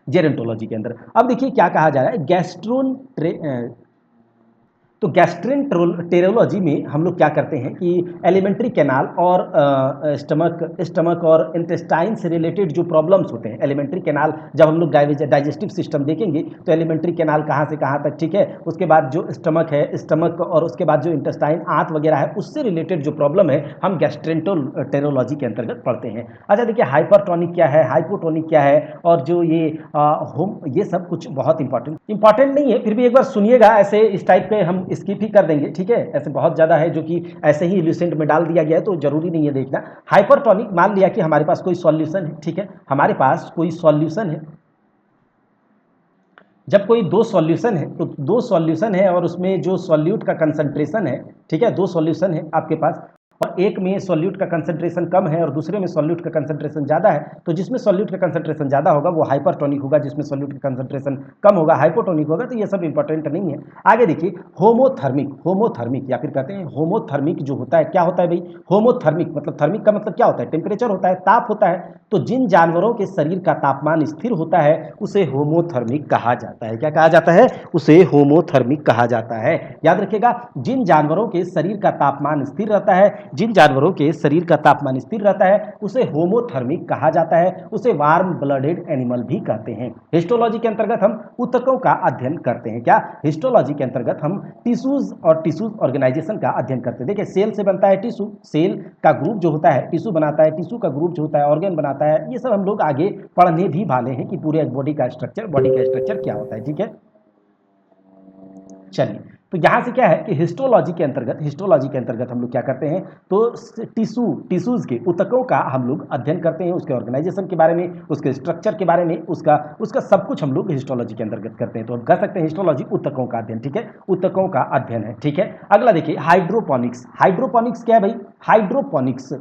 जेरोंटोलॉजी के अंदर अब देखिए क्या कहा जा रहा है, तो गैस्ट्रेंटेरोलॉजी में हम लोग क्या करते हैं कि एलिमेंट्री कैनाल और स्टमक और इंटेस्टाइन से रिलेटेड जो प्रॉब्लम्स होते हैं, एलिमेंट्री कैनाल, जब हम लोग डाइजेस्टिव सिस्टम देखेंगे तो एलिमेंट्री कैनाल कहाँ से कहाँ तक, ठीक है। उसके बाद जो स्टमक है, स्टमक और उसके बाद जो इंटेस्टाइन, आंत वगैरह है, उससे रिलेटेड जो प्रॉब्लम है हम गैस्ट्रेंटेरोलॉजी के अंतर्गत पढ़ते हैं। अच्छा देखिए, हाइपरटोनिक क्या है, हाइपोटोनिक क्या है, और जो ये सब कुछ बहुत इंपॉर्टेंट नहीं है, फिर भी एक बार सुनिएगा। ऐसे इस टाइप पे हम स्किप ही कर देंगे, ठीक है। ऐसे बहुत ज़्यादा है जो कि ऐसे ही इल्यूसेंट में डाल दिया गया है, तो जरूरी नहीं है देखना। हाइपरटोनिक, मान लिया कि हमारे पास कोई सॉल्यूशन है, ठीक है, हमारे पास कोई सॉल्यूशन है। जब कोई दो सॉल्यूशन है, तो दो सॉल्यूशन है और उसमें जो सॉल्यूट का कंसंट्रेशन है, ठीक है, दो सॉल्यूशन है आपके पास, और एक में सॉल्यूट का कंसंट्रेशन कम है और दूसरे में सॉल्यूट का कंसंट्रेशन ज़्यादा है, तो जिसमें सॉल्यूट का कंसंट्रेशन ज़्यादा होगा वो हाइपरटोनिक होगा, जिसमें सॉल्यूट का कंसंट्रेशन कम होगा हाइपोटोनिक होगा। तो ये सब इंपॉर्टेंट नहीं है। आगे देखिए, होमोथर्मिक या फिर कहते हैं होमोथर्मिक जो होता है, क्या होता है भाई, होमोथर्मिक मतलब, थर्मिक का मतलब क्या होता है, टेम्परेचर होता है, ताप होता है। तो जिन जानवरों के शरीर का तापमान स्थिर होता है उसे होमोथर्मिक कहा जाता है। क्या कहा जाता है, उसे होमोथर्मिक कहा जाता है। याद रखिएगा, जिन जानवरों के शरीर का तापमान स्थिर रहता है, जिन जानवरों के शरीर का तापमान स्थिर रहता है उसे होमोथर्मिक कहा जाता है, उसे वार्म ब्लडेड एनिमल भी कहते हैं। हिस्टोलॉजी के अंतर्गत हम ऊतकों का अध्ययन करते हैं। क्या, हिस्टोलॉजी के अंतर्गत हम टिश्यूज और टिश्यूज ऑर्गेनाइजेशन का अध्ययन करते हैं। देखिए, सेल से बनता है टिश्यू, सेल का ग्रुप जो होता है टिश्यू बनाता है, टिश्यू का ग्रुप जो होता है ऑर्गन बनाता है। ये सब हम लोग आगे पढ़ने भी वाले हैं कि पूरे बॉडी का स्ट्रक्चर क्या होता है, ठीक है। चलिए, तो यहां से क्या है कि हिस्टोलॉजी के अंतर्गत हम लोग क्या करते हैं, तो टिश्यूज के ऊतकों का हम लोग अध्ययन करते हैं, उसके ऑर्गेनाइजेशन के बारे में, उसके स्ट्रक्चर के बारे में, उसका सब कुछ हम लोग हिस्टोलॉजी के अंतर्गत करते हैं। तो हम कह सकते हैं हिस्टोलॉजी ऊतकों का अध्ययन, ठीक है, ऊतकों का अध्ययन है, ठीक है। अगला देखिए, हाइड्रोपोनिक्स क्या है भाई, हाइड्रोपोनिक्स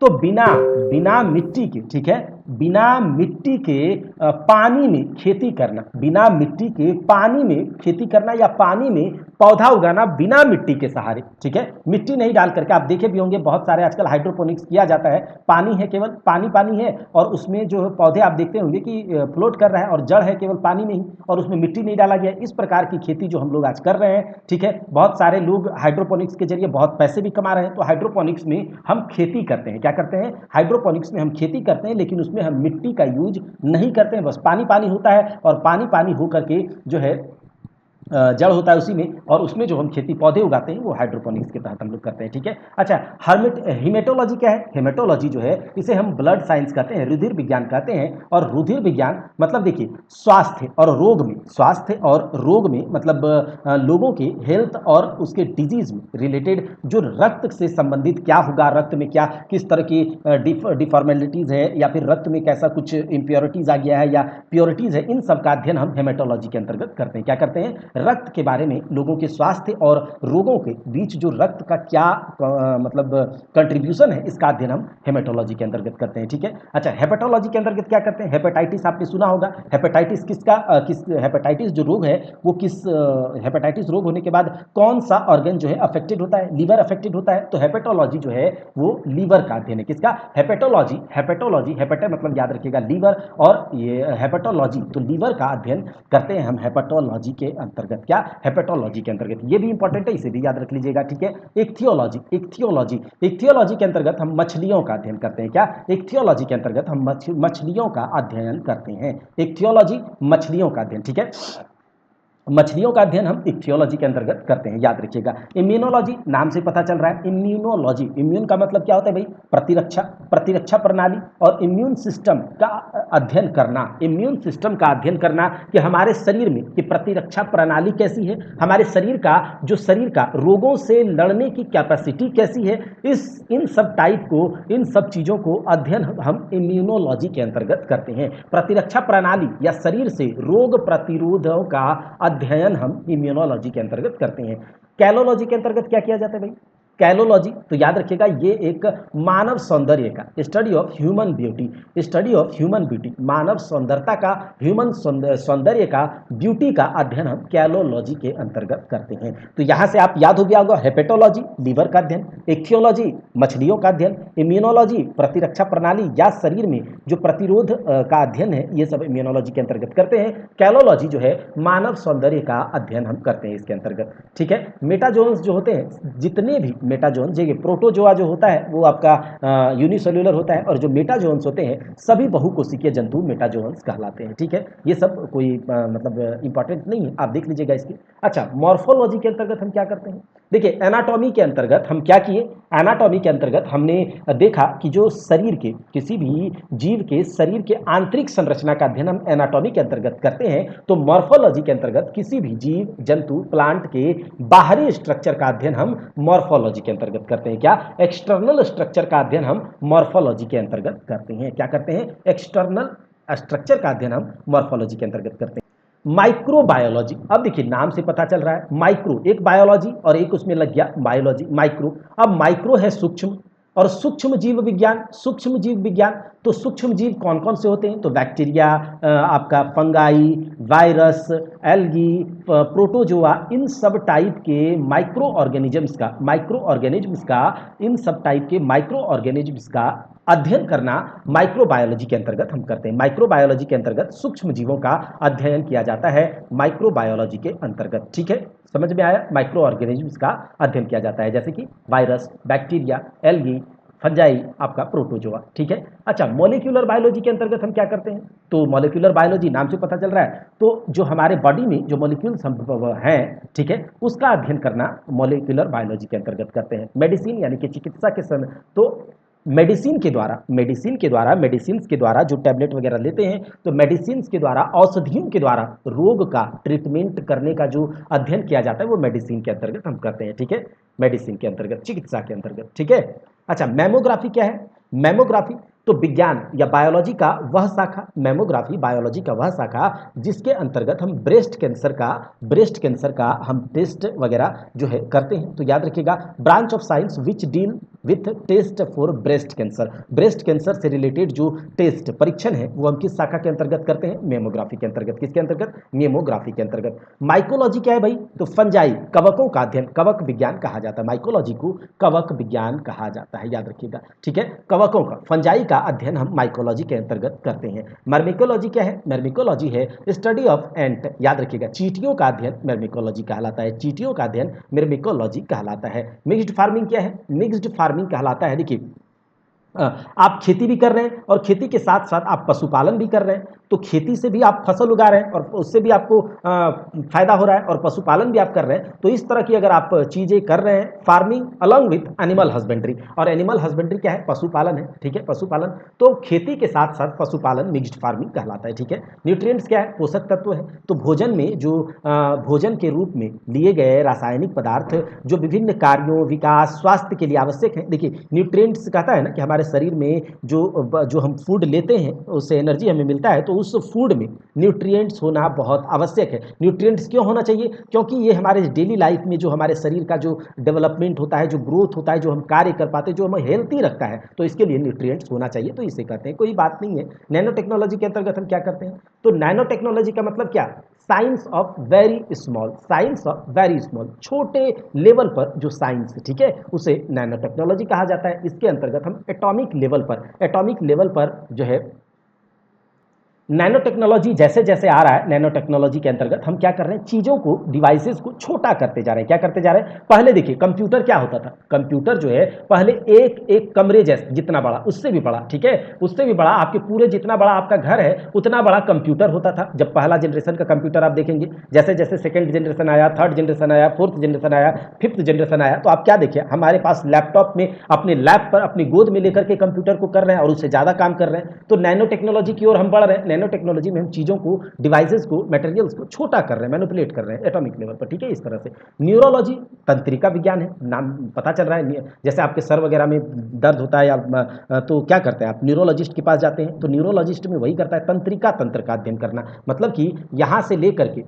तो बिना मिट्टी के, ठीक है, बिना मिट्टी के पानी में खेती करना, बिना मिट्टी के पानी में खेती करना या पानी में पौधा उगाना बिना मिट्टी के सहारे, ठीक है, मिट्टी नहीं डाल करके। आप देखे भी होंगे बहुत सारे आजकल हाइड्रोपोनिक्स किया जाता है, पानी है, केवल पानी है, और उसमें जो पौधे आप देखते होंगे कि फ्लोट कर रहा है और जड़ है केवल पानी में ही, और उसमें मिट्टी नहीं डाला गया। इस प्रकार की खेती जो हम लोग आज कर रहे हैं, ठीक है, बहुत सारे लोग हाइड्रोपोनिक्स के जरिए बहुत पैसे भी कमा रहे हैं। तो हाइड्रोपोनिक्स में हम खेती करते हैं, क्या करते हैं, हाइड्रोपोनिक्स में हम खेती करते हैं, लेकिन उसमें हम मिट्टी का यूज नहीं करते हैं, बस पानी होता है, और पानी होकर के जो है जड़ होता है उसी में, और उसमें जो हम खेती पौधे उगाते हैं वो हाइड्रोपोनिक्स के तहत हम लोग करते हैं, ठीक है। अच्छा, हिमेटोलॉजी क्या है, हिमेटोलॉजी जो है इसे हम ब्लड साइंस कहते हैं, रुधिर विज्ञान कहते हैं। और रुधिर विज्ञान मतलब देखिए, स्वास्थ्य और रोग में मतलब लोगों के हेल्थ और उसके डिजीज में रिलेटेड जो रक्त से संबंधित क्या होगा, रक्त में क्या किस तरह की डिफॉर्मेलिटीज है, या फिर रक्त में कैसा कुछ इम्प्योरिटीज आ गया है या प्योरिटीज है, इन सब का अध्ययन हम हेमेटोलॉजी के अंतर्गत करते हैं। क्या करते हैं, रक्त के बारे में, लोगों के स्वास्थ्य और रोगों के बीच जो रक्त का क्या मतलब कंट्रीब्यूशन है, इसका अध्ययन हम हेमेटोलॉजी के अंतर्गत करते हैं, ठीक है। अच्छा, हेपेटोलॉजी के अंतर्गत क्या करते हैं, हेपेटाइटिस आपने सुना होगा। हेपेटाइटिस हेपेटाइटिस जो रोग है वो हेपेटाइटिस रोग होने के बाद कौन सा ऑर्गन जो है अफेक्टेड होता है, लीवर अफेक्टेड होता है। तो हेपेटोलॉजी जो है वो लीवर का अध्ययन है, किसका, हेपेटोलॉजी हेपेटर मतलब याद रखिएगा लीवर, और ये हेपेटोलॉजी तो लीवर का अध्ययन करते हैं हम हेपेटोलॉजी के अंतर्गत। क्या, हेपेटोलॉजी के अंतर्गत, ये भी इंपॉर्टेंट है, इसे भी याद रख लीजिएगा, ठीक है। इक्थियोलॉजी के अंतर्गत हम मछलियों का अध्ययन करते हैं। क्या, इक्थियोलॉजी के अंतर्गत हम मछलियों का अध्ययन करते हैं, इक्थियोलॉजी मछलियों का अध्ययन, ठीक है। मछलियों का अध्ययन हम इक्थियोलॉजी के अंतर्गत करते हैं, याद रखिएगा। इम्यूनोलॉजी नाम से पता चल रहा है, इम्यूनोलॉजी, इम्यून का मतलब क्या होता है भाई, प्रतिरक्षा, प्रतिरक्षा प्रणाली और इम्यून सिस्टम का अध्ययन करना, इम्यून सिस्टम का अध्ययन करना कि हमारे शरीर में की प्रतिरक्षा प्रणाली कैसी है, हमारे शरीर का शरीर का रोगों से लड़ने की कैपेसिटी कैसी है, इन सब टाइप को, इन सब चीज़ों को अध्ययन हम इम्यूनोलॉजी के अंतर्गत करते हैं। प्रतिरक्षा प्रणाली या शरीर से रोग प्रतिरोधों का अध्ययन हम इम्यूनोलॉजी के अंतर्गत करते हैं। कैलोलॉजी के अंतर्गत क्या किया जाता है भाई, कैलोलॉजी तो याद रखिएगा ये एक मानव सौंदर्य का, study of human beauty, study of human beauty, मानव सौंदर्यता का, ह्यूमन सौंदर्य का, ब्यूटी का अध्ययन हम कैलोलॉजी के अंतर्गत करते हैं। तो यहां से आप याद हो गया होगा, हेपेटोलॉजी लीवर का अध्ययन, इक्थियोलॉजी मछलियों का अध्ययन, इम्यूनोलॉजी प्रतिरक्षा प्रणाली या शरीर में जो प्रतिरोध का अध्ययन है, ये सब इम्यूनोलॉजी के अंतर्गत करते हैं। कैलोलॉजी जो है मानव सौंदर्य का अध्ययन हम करते हैं इसके अंतर्गत, ठीक है। मेटाजोन्स जो होते हैं, जितने भी मेटाजोन, देखिए प्रोटोजोआ जो होता है वो आपका यूनिसेल्युलर होता है, और जो मेटाजोन्स होते हैं सभी बहुकोशिकीय जंतु मेटाजोन्स कहलाते हैं, ठीक है। ये सब कोई मतलब इंपॉर्टेंट नहीं है, आप देख लीजिएगा इसकी। अच्छा, मॉर्फोलॉजी के अंतर्गत हम क्या करते हैं, देखिए एनाटॉमी के अंतर्गत हम क्या किए, एनाटॉमी के अंतर्गत हमने देखा कि जो शरीर के किसी भी जीव के शरीर के आंतरिक संरचना का अध्ययन हम एनाटॉमी के अंतर्गत करते हैं, तो मॉर्फोलॉजी के अंतर्गत किसी भी जीव जंतु प्लांट के बाहरी स्ट्रक्चर का अध्ययन हम मॉर्फोलॉजी के अंतर्गत करते हैं। क्या, एक्सटर्नल स्ट्रक्चर का अध्ययन हम मॉर्फोलॉजी के अंतर्गत करते हैं। क्या करते हैं, एक्सटर्नल स्ट्रक्चर का अध्ययन हम मॉर्फोलॉजी के अंतर्गत करते हैं। माइक्रोबायोलॉजी, अब देखिए नाम से पता चल रहा है, माइक्रो एक बायोलॉजी और एक उसमें लग गया बायोलॉजी, माइक्रो। अब माइक्रो है सूक्ष्म, और सूक्ष्म जीव विज्ञान, सूक्ष्म जीव विज्ञान, तो सूक्ष्म जीव कौन कौन से होते हैं, तो बैक्टीरिया, आपका फंगाई, वायरस, एल्गी, प्रोटोजोआ, इन सब टाइप के माइक्रो ऑर्गेनिजम्स का, इन सब टाइप के माइक्रो ऑर्गेनिजम्स का अध्ययन करना माइक्रोबायोलॉजी के अंतर्गत हम करते हैं। माइक्रोबायोलॉजी के अंतर्गत सूक्ष्म जीवों का अध्ययन किया जाता है माइक्रोबायोलॉजी के अंतर्गत, ठीक है, समझ में आया। माइक्रो ऑर्गेनिजम्स का अध्ययन किया जाता है, जैसे कि वायरस, बैक्टीरिया, एल्गी, फंजाई, आपका प्रोटोजोआ, ठीक है। अच्छा, मॉलिक्यूलर बायोलॉजी के अंतर्गत हम क्या करते हैं, तो मॉलिक्यूलर बायोलॉजी नाम से पता चल रहा है, तो जो हमारे बॉडी में जो मॉलिक्यूल्स हैं, ठीक है, उसका अध्ययन करना मॉलिक्यूलर बायोलॉजी के अंतर्गत करते हैं। मेडिसिन यानी कि चिकित्सा के समय, तो मेडिसिन के द्वारा जो टैबलेट वगैरह लेते हैं, तो मेडिसिन के द्वारा, औषधियों के द्वारा रोग का ट्रीटमेंट करने का जो अध्ययन किया जाता है वो मेडिसिन के अंतर्गत हम करते हैं, ठीक है, मेडिसिन के अंतर्गत, चिकित्सा के अंतर्गत, ठीक है। अच्छा, मैमोग्राफी क्या है, मैमोग्राफी तो विज्ञान या बायोलॉजी का वह शाखा, मैमोग्राफी बायोलॉजी का वह शाखा जिसके अंतर्गत हम ब्रेस्ट कैंसर का हम टेस्ट वगैरह जो है करते हैं। तो याद रखिएगा, branch of science which deal with test for breast cancer से रिलेटेड जो टेस्ट परीक्षण है वो हम किस शाखा के अंतर्गत करते हैं, मेमोग्राफी के अंतर्गत। किसके अंतर्गत, मेमोग्राफी के अंतर्गत। माइकोलॉजी क्या है भाई, तो फंजाई, कवकों का अध्ययन, कवक विज्ञान कहा जाता है, माइकोलॉजी को कवक विज्ञान कहा जाता है, याद रखिएगा, ठीक है। कवकों का, फंजाई का अध्ययन हम माइकोलॉजी के अंतर्गत करते हैं। मर्मिकोलॉजी क्या है, मर्मिकोलॉजी है स्टडी ऑफ एंट, याद रखिएगा, चींटियों का अध्ययन मर्मिकोलॉजी कहलाता है, चींटियों का अध्ययन मर्मिकोलॉजी कहलाता है। मिक्स्ड फार्मिंग क्या है, मिक्स्ड फार्मिंग कहलाता है, देखिए आप खेती भी कर रहे हैं और खेती के साथ साथ आप पशुपालन भी कर रहे हैं, तो खेती से भी आप फसल उगा रहे हैं और उससे भी आपको फायदा हो रहा है, और पशुपालन भी आप कर रहे हैं। तो इस तरह की अगर आप चीजें कर रहे हैं, farming along with animal husbandry, और एनिमल हस्बेंड्री क्या है, पशुपालन है, ठीक है, पशुपालन, तो खेती के साथ साथ पशुपालन मिक्स्ड फार्मिंग कहलाता है, ठीक है। न्यूट्रिएंट्स क्या है, पोषक तत्व है, तो भोजन में जो भोजन के रूप में लिए गए रासायनिक पदार्थ जो विभिन्न कार्यों, विकास, स्वास्थ्य के लिए आवश्यक है। देखिए न्यूट्रिएंट्स कहता है ना कि हमारे शरीर में जो हम फूड लेते हैं उससे एनर्जी हमें मिलता है, तो उस फूड में न्यूट्रिएंट्स होना बहुत आवश्यक है। न्यूट्रिएंट्स क्यों होना चाहिए, क्योंकि ये हमारे डेली लाइफ में जो हमारे शरीर का जो डेवलपमेंट होता है, जो ग्रोथ होता है, जो हम कार्य कर पाते हैं, जो हमें हेल्थी रखता है, तो इसके लिए न्यूट्रिएंट्स होना चाहिए, तो इसे कहते हैं, कोई बात नहीं है। नैनो टेक्नोलॉजी के अंतर्गत हम क्या करते हैं, तो नैनो टेक्नोलॉजी का मतलब क्या, साइंस ऑफ वेरी स्मॉल, छोटे लेवल पर जो साइंस, ठीक है, उसे नैनो टेक्नोलॉजी कहा जाता है। इसके अंतर्गत हम एटॉमिक लेवल पर जो है नैनो टेक्नोलॉजी जैसे जैसे आ रहा है, नैनो टेक्नोलॉजी के अंतर्गत हम क्या कर रहे हैं, चीज़ों को, डिवाइसेस को छोटा करते जा रहे हैं। क्या करते जा रहे हैं? पहले देखिए कंप्यूटर क्या होता था, कंप्यूटर जो है पहले एक एक कमरे जैसे जितना बड़ा, उससे भी बड़ा, ठीक है, उससे भी बड़ा, आपके पूरे जितना बड़ा आपका घर है उतना बड़ा कंप्यूटर होता था। जब पहला जनरेशन का कंप्यूटर आप देखेंगे, जैसे जैसे सेकंड जनरेशन आया, थर्ड जनरेशन आया, फोर्थ जनरेशन आया, फिफ्थ जनरेशन आया, तो आप क्या देखिए, हमारे पास लैपटॉप में अपने लैप पर अपनी गोद में लेकर के कंप्यूटर को कर रहे हैं और उससे ज़्यादा काम कर रहे हैं। तो नैनो टेक्नोलॉजी की ओर हम बढ़ रहे हैं। नैनो टेक्नोलॉजी में हम चीज़ों को, डिवाइसेस को, मटेरियल्स को छोटा कर रहे हैं, मैनिपुलेट कर रहे हैं एटॉमिक लेवल पर, ठीक है, इस तरह से। न्यूरोलॉजी तंत्रिका विज्ञान है, नाम पता चल रहा है। जैसे आपके सर वगैरह में दर्द होता है या तो क्या करते हैं आप, न्यूरोलॉजिस्ट के पास जाते हैं। तो न्यूरोलॉजिस्ट में वही करता है, तंत्रिका तंत्र का अध्ययन करना, मतलब कि यहाँ से लेकर के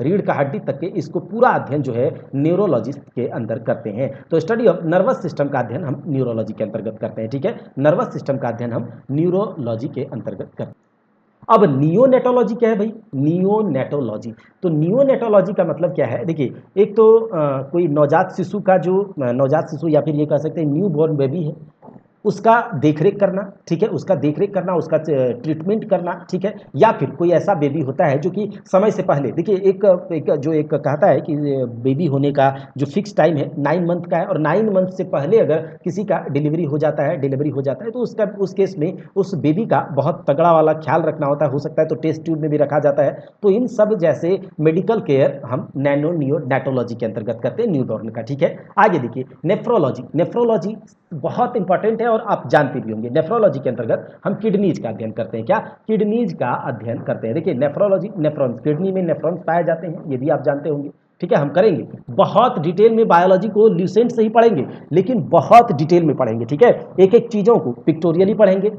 रीढ़ का हड्डी तक के इसको पूरा अध्ययन जो है न्यूरोलॉजिस्ट के अंदर करते हैं। तो स्टडी ऑफ नर्वस सिस्टम का अध्ययन हम न्यूरोलॉजी के अंतर्गत करते हैं, ठीक है, नर्वस सिस्टम का अध्ययन हम न्यूरोलॉजी के अंतर्गत करते हैं। अब नियोनेटोलॉजी क्या है भाई? नियोनेटोलॉजी, तो नियोनेटोलॉजी का मतलब क्या है? देखिए, एक तो कोई नवजात शिशु का जो नवजात शिशु या फिर ये कह सकते हैं न्यू बॉर्न बेबी है, उसका देखरेख करना, ठीक है, उसका देखरेख करना, उसका ट्रीटमेंट करना, ठीक है, या फिर कोई ऐसा बेबी होता है जो कि समय से पहले, देखिए एक कहता है कि बेबी होने का जो फिक्स टाइम है 9 मंथ का है, और 9 मंथ से पहले अगर किसी का डिलीवरी हो जाता है तो उसका, उस केस में उस बेबी का बहुत तगड़ा वाला ख्याल रखना होता है, हो सकता है तो टेस्ट ट्यूब में भी रखा जाता है। तो इन सब जैसे मेडिकल केयर हम नियोनेटोलॉजी के अंतर्गत करते हैं, न्यूबॉर्न का, ठीक है। आगे देखिए नेफ्रोलॉजी, नेफ्रोलॉजी बहुत इंपॉर्टेंट है और आप जानते भी होंगे। नेफ्रोलॉजी के अंतर्गत हम किडनीज का अध्ययन करते हैं। क्या? किडनीज का अध्ययन करते हैं। देखिए नेफ्रोलॉजी, नेफ्रॉन्स, किडनी में नेफ्रॉन्स पाए जाते हैं, ये भी आप जानते होंगे, ठीक है। हम करेंगे बहुत डिटेल में, बायोलॉजी को ल्यूसेंट से ही पढ़ेंगे, लेकिन बहुत डिटेल में पढ़ेंगे, ठीक है। एक एक चीज़ों को पिक्टोरियली पढ़ेंगे,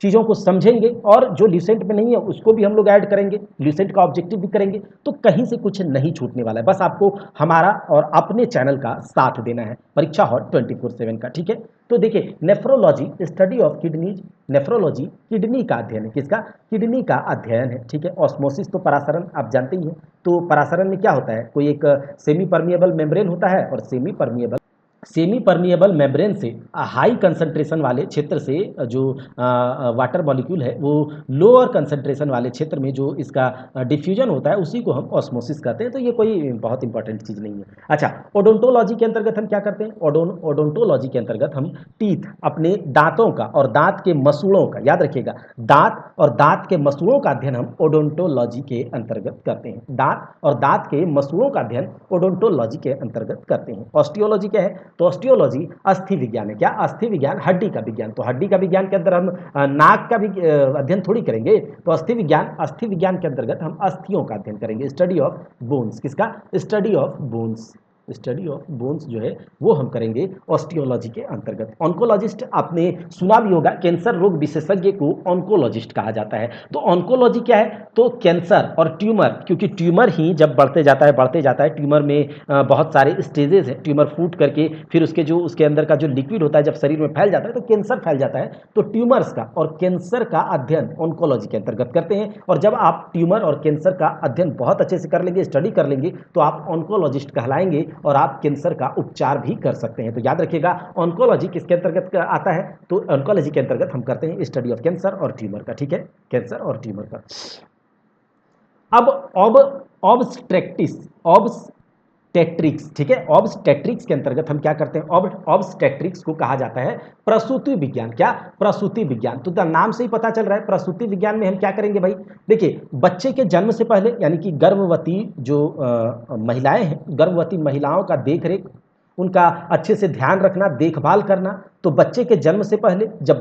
चीज़ों को समझेंगे, और जो ल्यूसेंट में नहीं है उसको भी हम लोग ऐड करेंगे, ल्यूसेंट का ऑब्जेक्टिव भी करेंगे। तो कहीं से कुछ नहीं छूटने वाला है, बस आपको हमारा और अपने चैनल का साथ देना है, परीक्षा हॉट 24/7 का, ठीक है। तो देखिए nephrology, study of kidneys, nephrology kidney का अध्ययन है। किसका? किडनी का अध्ययन है, ठीक है। ऑस्मोसिस तो परासरण आप जानते ही हैं। तो परासरण में क्या होता है, कोई एक सेमी परमिएबल मेम्ब्रेन होता है, और सेमी परमिएबल मेम्ब्रेन से हाई कंसंट्रेशन वाले क्षेत्र से जो वाटर मॉलिक्यूल है वो लोअर कंसंट्रेशन वाले क्षेत्र में जो इसका डिफ्यूजन होता है उसी को हम ऑस्मोसिस कहते हैं। तो ये कोई बहुत इंपॉर्टेंट चीज़ नहीं है। अच्छा, ओडोंटोलॉजी के अंतर्गत हम क्या करते हैं? ओडोंटोलॉजी के अंतर्गत हम टीथ, अपने दांतों का और दांत के मसूड़ों का, याद रखिएगा, दांत और दांत के मसूड़ों का अध्ययन हम ओडोंटोलॉजी के अंतर्गत करते हैं। दांत और दांत के मसूड़ों का अध्ययन ओडोंटोलॉजी के अंतर्गत करते हैं। ऑस्टियोलॉजी क्या है? तो ऑस्टियोलॉजी अस्थि विज्ञान है। क्या? अस्थि विज्ञान, हड्डी का विज्ञान। तो हड्डी का विज्ञान के अंदर हम नाक का भी अध्ययन थोड़ी करेंगे। तो अस्थि विज्ञान के अंतर्गत हम अस्थियों का अध्ययन करेंगे, स्टडी ऑफ बोन्स। किसका? Study of bones, study of bones जो है वो हम करेंगे ऑस्टियोलॉजी के अंतर्गत। ऑन्कोलॉजिस्ट आपने सुना भी होगा, कैंसर रोग विशेषज्ञ को ऑन्कोलॉजिस्ट कहा जाता है। तो ऑन्कोलॉजी क्या है? तो कैंसर और ट्यूमर, क्योंकि ट्यूमर ही जब बढ़ते जाता है, ट्यूमर में बहुत सारे स्टेजेस हैं, ट्यूमर फूट करके फिर उसके अंदर का जो लिक्विड होता है जब शरीर में फैल जाता है तो कैंसर फैल जाता है। तो ट्यूमर्स का और कैंसर का अध्ययन ऑन्कोलॉजी के अंतर्गत करते हैं। और जब आप ट्यूमर और कैंसर का अध्ययन बहुत अच्छे से कर लेंगे, स्टडी कर लेंगे, तो आप ऑन्कोलॉजिस्ट कहलाएंगे और आप कैंसर का उपचार भी कर सकते हैं। तो याद रखिएगा ऑन्कोलॉजी किसके अंतर्गत आता है? तो ऑन्कोलॉजी के अंतर्गत हम करते हैं स्टडी ऑफ कैंसर और ट्यूमर का, ठीक है, कैंसर और ट्यूमर का। अब ऑब्स्टेट्रिक्स, ठीक है, ऑब्स्टेट्रिक्स के अंतर्गत हम क्या करते हैं? ऑब्स्टेट्रिक्स को कहा जाता है प्रसूति विज्ञान। क्या? प्रसूति विज्ञान। तो नाम से ही पता चल रहा है, प्रसूति विज्ञान में हम क्या करेंगे भाई? देखिए, बच्चे के जन्म से पहले, यानी कि गर्भवती जो महिलाएं हैं, गर्भवती महिलाओं का देखरेख, उनका अच्छे से ध्यान रखना, देखभाल करना। तो बच्चे के जन्म से पहले, जब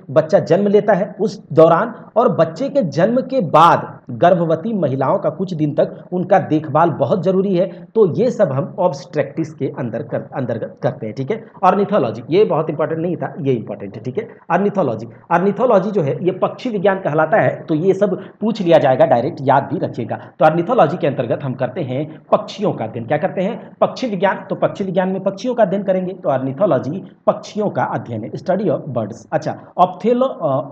बच्चा जन्म लेता है उस दौरान, और बच्चे के जन्म के बाद गर्भवती महिलाओं का कुछ दिन तक उनका देखभाल बहुत जरूरी है। तो ये सब हम ऑब्स्ट्रेक्टिस के अंतर्गत करते हैं, ठीक है। ऑर्निथोलॉजी, ये बहुत इंपॉर्टेंट नहीं था, ये इंपॉर्टेंट है, ठीक है। ऑर्निथोलॉजी जो है ये पक्षी विज्ञान कहलाता है। तो ये सब पूछ लिया जाएगा डायरेक्ट, याद भी रखिएगा। तो ऑर्निथोलॉजी के अंतर्गत हम करते हैं पक्षियों का अध्ययन। क्या करते हैं? पक्षी विज्ञान। तो पक्षी विज्ञान में पक्षियों का अध्ययन करेंगे। तो ऑर्निथोलॉजी पक्षियों का का अध्ययन है, स्टडी ऑफ बर्ड्स। अच्छा,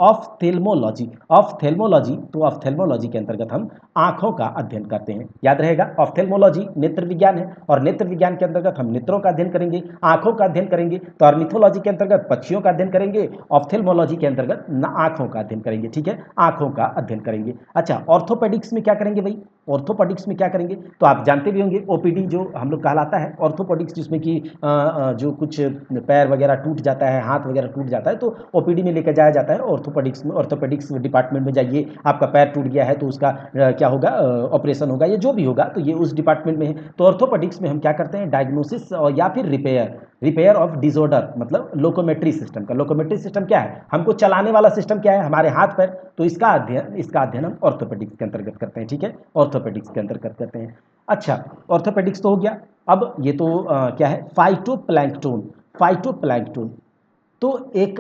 ऑफ्थेल्मोलॉजी, ऑफ्थेल्मोलॉजी, तो ऑफ्थेल्मोलॉजी के अंतर्गत हम आंखों का अध्ययन करते हैं। याद रहेगा, ऑफ्थेल्मोलॉजी नेत्र विज्ञान है और नेत्र विज्ञान के अंतर्गत हम नेत्रों का अध्ययन करेंगे, आंखों का अध्ययन करेंगे। तो ऑर्निथोलॉजी के अंतर्गत पक्षियों का अध्ययन करेंगे, ऑफ्थेल्मोलॉजी के अंतर्गत आंखों का अध्ययन करेंगे। ठीक है, आंखों का अध्ययन करेंगे। अच्छा, ऑर्थोपेडिक्स में क्या करेंगे भाई? ऑर्थोपेडिक्स में क्या करेंगे? तो आप जानते भी होंगे, ओपीडी जो हम लोग कहलाता है, ऑर्थोपेडिक्स जिसमें कि जो कुछ पैर वगैरह टूट जाता है, हाथ वगैरह टूट जाता है, तो ओपीडी में लेकर जाया जाता है। ऑर्थोपेडिक्स में, ऑर्थोपेडिक्स डिपार्टमेंट में जाइए, आपका पैर टूट गया है तो उसका क्या होगा, ऑपरेशन होगा, ये जो भी होगा, तो ये उस डिपार्टमेंट में है। तो ऑर्थोपेडिक्स में हम क्या करते हैं, डायग्नोसिस और या फिर रिपेयर ऑफ डिसऑर्डर, मतलब लोकोमेट्री सिस्टम का। लोकोमेट्री सिस्टम क्या है? हमको चलाने वाला सिस्टम क्या है? हमारे हाथ पैर। तो इसका अध्ययन हम ऑर्थोपेडिक्स के अंतर्गत करते हैं। ठीक है, ऑर्थोपेडिक्स के अंतर्गत करते हैं। अच्छा, ऑर्थोपेडिक्स तो हो गया। अब ये तो क्या है, फाइटोप्लैंक्टन। फाइटोप्लैंक्टन तो एक,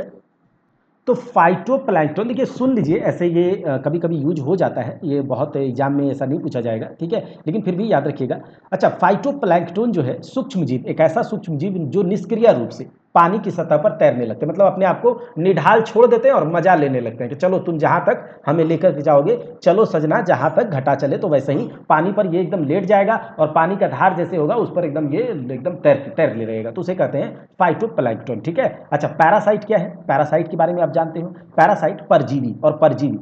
तो फाइटोप्लैंक्टन, देखिए सुन लीजिए, ऐसे ये कभी कभी यूज हो जाता है, ये बहुत एग्जाम में ऐसा नहीं पूछा जाएगा, ठीक है, लेकिन फिर भी याद रखिएगा। अच्छा, फाइटोप्लैंक्टन जो है सूक्ष्म जीव, एक ऐसा सूक्ष्म जीव जो निष्क्रिय रूप से पानी की सतह पर तैरने लगते हैं, मतलब अपने आप को निढाल छोड़ देते हैं और मजा लेने लगते हैं कि चलो तुम जहां तक हमें लेकर के जाओगे, चलो सजना, जहां तक घटा चले। तो वैसे ही पानी पर ये एकदम लेट जाएगा और पानी का धार जैसे होगा उस पर एकदम ये एकदम तैर ले रहेगा, तो उसे कहते हैं फाइटोप्लैंक्टन। ठीक है। अच्छा, पैरासाइट क्या है? पैरासाइट के बारे में आप जानते हो, पैरासाइट परजीवी, और परजीवी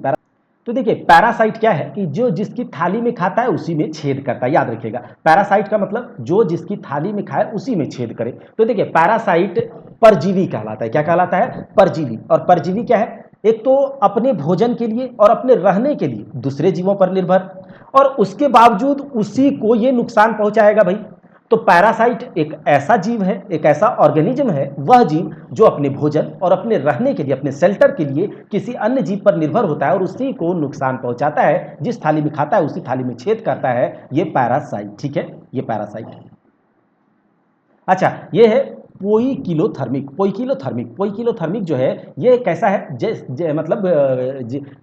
तो देखिए पैरासाइट क्या है कि जो जिसकी थाली में खाता है उसी में छेद करता है। याद रखिएगा, पैरासाइट का मतलब जो जिसकी थाली में खाए उसी में छेद करे। तो देखिए पैरासाइट परजीवी कहलाता है। क्या कहलाता है? परजीवी। और परजीवी क्या है? एक तो अपने भोजन के लिए और अपने रहने के लिए दूसरे जीवों पर निर्भर, और उसके बावजूद उसी को ये नुकसान पहुंचाएगा भाई। तो पैरासाइट एक ऐसा जीव है, एक ऐसा ऑर्गेनिज्म है, वह जीव जो अपने भोजन और अपने रहने के लिए, अपने शेल्टर के लिए किसी अन्य जीव पर निर्भर होता है और उसी को नुकसान पहुंचाता है। जिस थाली में खाता है उसी थाली में छेद करता है, ये पैरासाइट। ठीक है, ये पैरासाइट। अच्छा, ये है पोइकिलोथर्मिक। पोइकिलोथर्मिक जो है ये कैसा है, मतलब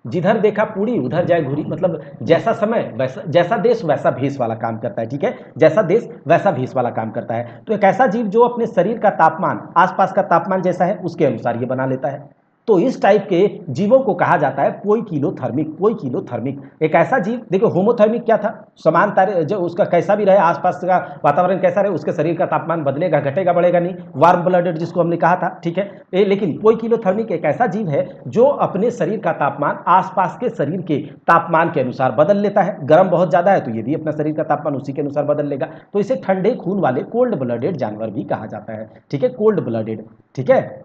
जिधर देखा पूरी उधर जाए घूरी, मतलब जैसा समय वैसा, जैसा देश वैसा भेष वाला काम करता है। ठीक है, जैसा देश वैसा भेष वाला काम करता है। तो एक ऐसा जीव जो अपने शरीर का तापमान आसपास का तापमान जैसा है उसके अनुसार ये बना लेता है। तो इस टाइप के जीवों को कहा जाता है पोइकिलोथर्मिक। पोइकिलोथर्मिक एक ऐसा जीव, देखो होमोथर्मिक क्या था, समान तारे जो उसका कैसा भी रहे, आसपास का वातावरण कैसा रहे, उसके शरीर का तापमान बदलेगा, घटेगा, बढ़ेगा नहीं, वार्म ब्लडेड जिसको हमने कहा था। ठीक है, लेकिन पोइकिलोथर्मिक एक ऐसा जीव है जो अपने शरीर का तापमान आसपास के शरीर के तापमान के अनुसार बदल लेता है। गर्म बहुत ज्यादा है तो ये भी अपना शरीर का तापमान उसी के अनुसार बदल लेगा। तो इसे ठंडे खून वाले कोल्ड ब्लडेड जानवर भी कहा जाता है। ठीक है, कोल्ड ब्लडेड। ठीक है,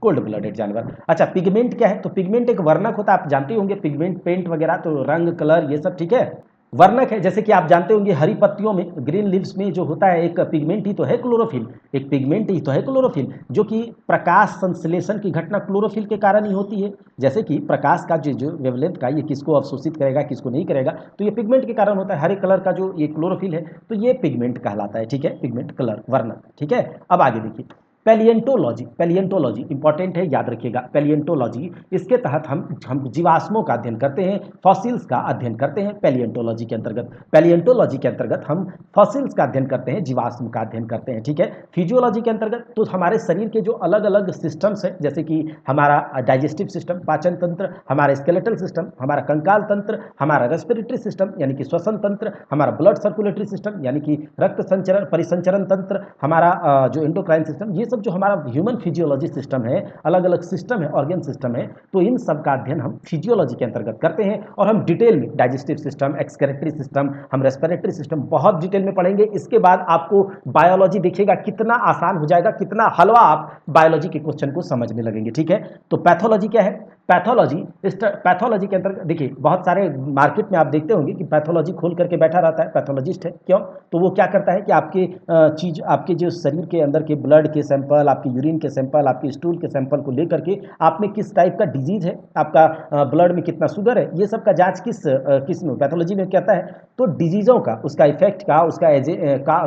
कोल्ड ब्लडेड जानवर। अच्छा, पिगमेंट क्या है? तो पिगमेंट एक वर्णक होता है, आप जानते होंगे, पिगमेंट पेंट वगैरह, तो रंग कलर ये सब। ठीक है, वर्णक है। जैसे कि आप जानते होंगे हरी पत्तियों में, ग्रीन लीव्स में जो होता है एक पिगमेंट ही तो है क्लोरोफिल, एक पिगमेंट ही तो है क्लोरोफिल, जो कि प्रकाश संश्लेषण की घटना क्लोरोफिल के कारण ही होती है। जैसे कि प्रकाश का जो वेवलेंथ का, ये किसको अवशोषित करेगा किसको नहीं करेगा, तो ये पिगमेंट के कारण होता है। हरे कलर का जो ये क्लोरोफिल है तो ये पिगमेंट कहलाता है। ठीक है, पिगमेंट कलर वर्णक। ठीक है, अब आगे देखिए पैलिएंटोलॉजी। पैलिएंटोलॉजी इंपॉर्टेंट है, याद रखिएगा। पैलिएंटोलॉजी, इसके तहत हम जीवाश्मों का अध्ययन करते हैं, फॉसिल्स का अध्ययन करते हैं। पैलिएंटोलॉजी के अंतर्गत, पैलिएंटोलॉजी के अंतर्गत हम फॉसिल्स का अध्ययन करते हैं, जीवाश्म का अध्ययन करते हैं। ठीक है, फिजियोलॉजी के अंतर्गत तो हमारे शरीर के जो अलग अलग सिस्टम्स हैं, जैसे कि हमारा डाइजेस्टिव सिस्टम, पाचन तंत्र, हमारा स्केलेटल सिस्टम, हमारा कंकाल तंत्र, हमारा रेस्पिरेटरी सिस्टम यानी कि श्वसन तंत्र, हमारा ब्लड सर्कुलेटरी सिस्टम यानी कि रक्त संचरण परिसंचरण तंत्र, हमारा जो एंडोक्राइन सिस्टम, ये सब जो हमारा ह्यूमन फिजियोलॉजी सिस्टम है, अलग अलग सिस्टम है, ऑर्गन सिस्टम है, तो इन सब का अध्ययन हम फिजियोलॉजी के अंतर्गत करते हैं। और हम डिटेल में डाइजेस्टिव सिस्टम, एक्सक्रेटरी सिस्टम, हम रेस्पिरेटरी सिस्टम बहुत डिटेल में पढ़ेंगे। इसके बाद आपको बायोलॉजी देखिएगा कितना आसान हो जाएगा, कितना हलवा आप बायोलॉजी के क्वेश्चन को समझने लगेंगे। ठीक है, तो पैथोलॉजी क्या है? पैथोलॉजी के अंतर्गत देखिए बहुत सारे मार्केट में आप देखते होंगे कि पैथोलॉजी खोल करके बैठा रहता है, पैथोलॉजिस्ट है। क्यों? तो वो क्या करता है कि आपके जो शरीर के अंदर के ब्लड के सैंपल, आपके यूरिन के सैंपल, आपके स्टूल के सैंपल को लेकर के आप में किस टाइप का डिजीज है, आपका ब्लड में कितना शुगर है, ये सब का जांच किस में पैथोलॉजी में कहता है। तो डिजीजों का, उसका इफेक्ट का, उसका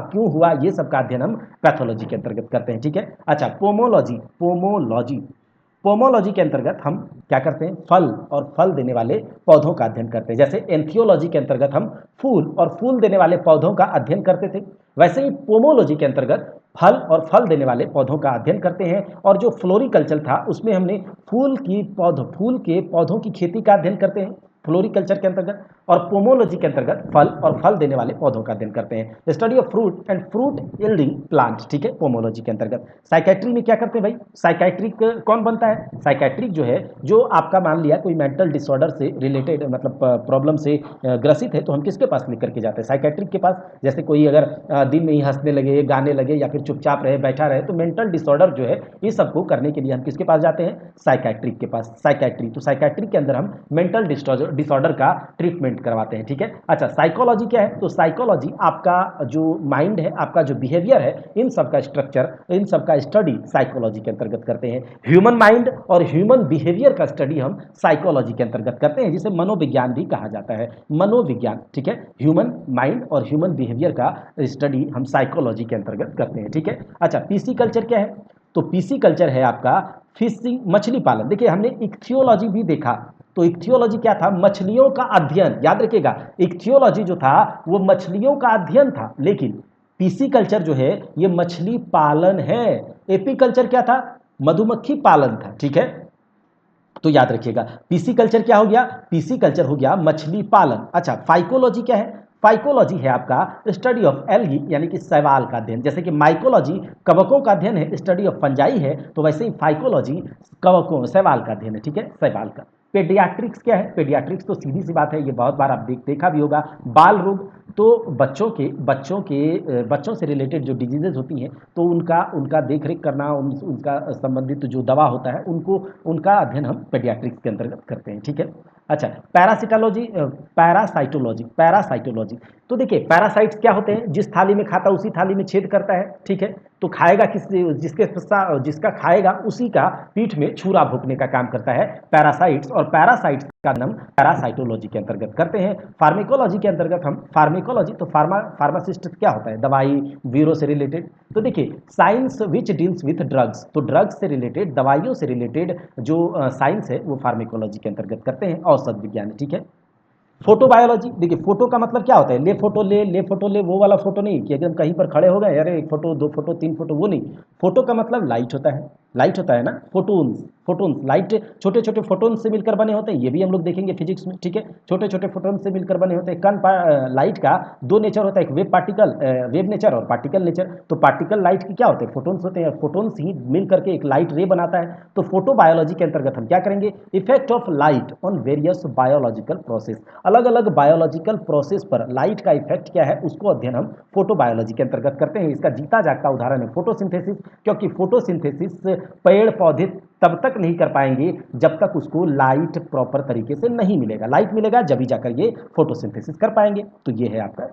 क्यों हुआ, ये सब का अध्ययन हम पैथोलॉजी के अंतर्गत करते हैं। ठीक है। अच्छा, पोमोलॉजी के अंतर्गत हम क्या करते हैं? फल और फल देने वाले पौधों का अध्ययन करते हैं। जैसे एंथियोलॉजी के अंतर्गत हम फूल और फूल देने वाले पौधों का अध्ययन करते थे, वैसे ही पोमोलॉजी के अंतर्गत फल और फल देने वाले पौधों का अध्ययन करते हैं। और जो फ्लोरिकल्चर था उसमें हमने फूल के पौधों की खेती का अध्ययन करते हैं फ्लोरिकल्चर के अंतर्गत। और पोमोलॉजी के अंतर्गत फल और फल देने वाले पौधों का अध्ययन करते हैं, study of fruit and fruit yielding plant, ठीक है, पोमोलॉजी के अंतर्गत। साइकेट्री में क्या करते हैं भाई, साइकेट्रिक कौन बनता है, साइकेट्रिक जो है, जो आपका मान लिया कोई मेंटल डिसऑर्डर से रिलेटेड मतलब प्रॉब्लम से ग्रसित है तो हम किसके पास लेकर के जाते हैं, साइकेट्रिक के पास। जैसे कोई अगर दिन में ही हंसने लगे, गाने लगे या फिर चुपचाप रहे, बैठा रहे, तो मेंटल डिसऑर्डर जो है ये सबको करने के लिए हम किसके पास जाते हैं, साइकेट्रिक के पास। साइकेट्री, तो साइकेट्रिक के अंदर हम मेंटल डिसऑर्डर का ट्रीटमेंट करवाते हैं, ठीक है। अच्छा, साइकोलॉजी क्या है, तो साइकोलॉजी आपका जो माइंड है, आपका जो बिहेवियर है, इन सब का स्ट्रक्चर, इन सब का स्टडी साइकोलॉजी के अंतर्गत करते हैं। ह्यूमन माइंड और ह्यूमन बिहेवियर का स्टडी हम साइकोलॉजी के अंतर्गत करते हैं, जिसे मनोविज्ञान भी कहा जाता है, मनोविज्ञान, ठीक है। ह्यूमन माइंड और ह्यूमन बिहेवियर का स्टडी हम साइकोलॉजी के अंतर्गत करते हैं, ठीक है। अच्छा, पीसी कल्चर क्या है, तो पीसी कल्चर है आपका फिशिंग, मछली पालन। देखिए हमने इक्थियोलॉजी भी देखा, तो इक्थियोलॉजी क्या था, मछलियों का अध्ययन, याद रखिएगा, इक्थियोलॉजी जो था वो मछलियों का अध्ययन था, लेकिन पीसी कल्चर जो है ये मछली पालन है। एपी कल्चर क्या था, मधुमक्खी पालन था, ठीक है। तो याद रखिएगा पीसी कल्चर क्या हो गया, पीसी कल्चर हो गया मछली पालन। अच्छा, फाइकोलॉजी क्या है, फाइकोलॉजी है आपका स्टडी ऑफ एल्गी यानी कि शैवाल का अध्ययन। जैसे कि माइकोलॉजी कवकों का अध्ययन है, स्टडी ऑफ फंजाई है, तो वैसे ही फाइकोलॉजी कवकों शैवाल का अध्ययन है, ठीक है, शैवाल का। पेडियाट्रिक्स क्या है, पेडियाट्रिक्स तो सीधी सी बात है, ये बहुत बार आप देखा भी होगा, बाल रोग। तो बच्चों से रिलेटेड जो डिजीजेज होती हैं तो उनका देख रेख करना, उनका संबंधित जो दवा होता है उनका अध्ययन हम पेडियाट्रिक्स के अंतर्गत करते हैं, ठीक है। अच्छा, पैरासाइटोलॉजी, तो देखिए पैरासाइट्स क्या होते हैं, जिस थाली में खाता उसी थाली में छेद करता है, ठीक है। तो खाएगा जिसका खाएगा उसी का पीठ में छुरा भोंकने का काम करता है पैरासाइट्स, और पैरासाइट्स का नाम पैरासाइटोलॉजी के अंतर्गत करते हैं। फार्मेकोलॉजी के अंतर्गत हम फार्मेकोलॉजी, तो फार्मासिस्ट क्या होता है, दवाई ब्यूरो से रिलेटेड। तो देखिए science which deals with drugs, तो ड्रग्स से रिलेटेड, दवाइयों से रिलेटेड जो साइंस है वो फार्मेकोलॉजी के अंतर्गत करते हैं, औषध विज्ञान, ठीक है। फोटोबायोलॉजी, देखिए फोटो का मतलब क्या होता है, ले फोटो ले, वो वाला फोटो नहीं कि एकदम कहीं पर खड़े हो गए, अरे एक फोटो, दो फोटो, तीन फोटो, वो नहीं। फोटो का मतलब लाइट होता है, लाइट होता है ना, फोटोन्स, फोटोन्स, लाइट छोटे छोटे फोटोन्स से मिलकर बने होते हैं, ये भी हम लोग देखेंगे फिजिक्स में, ठीक है। छोटे छोटे फोटोन्स से मिलकर बने होते हैं। लाइट का दो नेचर होता है, एक वेब नेचर और पार्टिकल नेचर। तो पार्टिकल लाइट की क्या होते हैं, फोटोन्स होते हैं, फोटोन्स ही मिल करके एक लाइट रे बनाता है। तो फोटो बायोलॉजी के अंतर्गत हम क्या करेंगे, effect of light on various biological process, अलग अलग बायोलॉजिकल प्रोसेस पर लाइट का इफेक्ट क्या है उसको अध्ययन हम फोटोबायोलॉजी के अंतर्गत करते हैं। इसका जीता जागता उदाहरण है फोटोसिंथेसिस, क्योंकि फोटोसिंथेसिस पेड़ पौधे तब तक नहीं कर पाएंगे जब तक उसको लाइट प्रॉपर तरीके से नहीं मिलेगा, लाइट मिलेगा जब ही जाकर ये फोटोसिंथेसिस कर पाएंगे। तो ये है आपका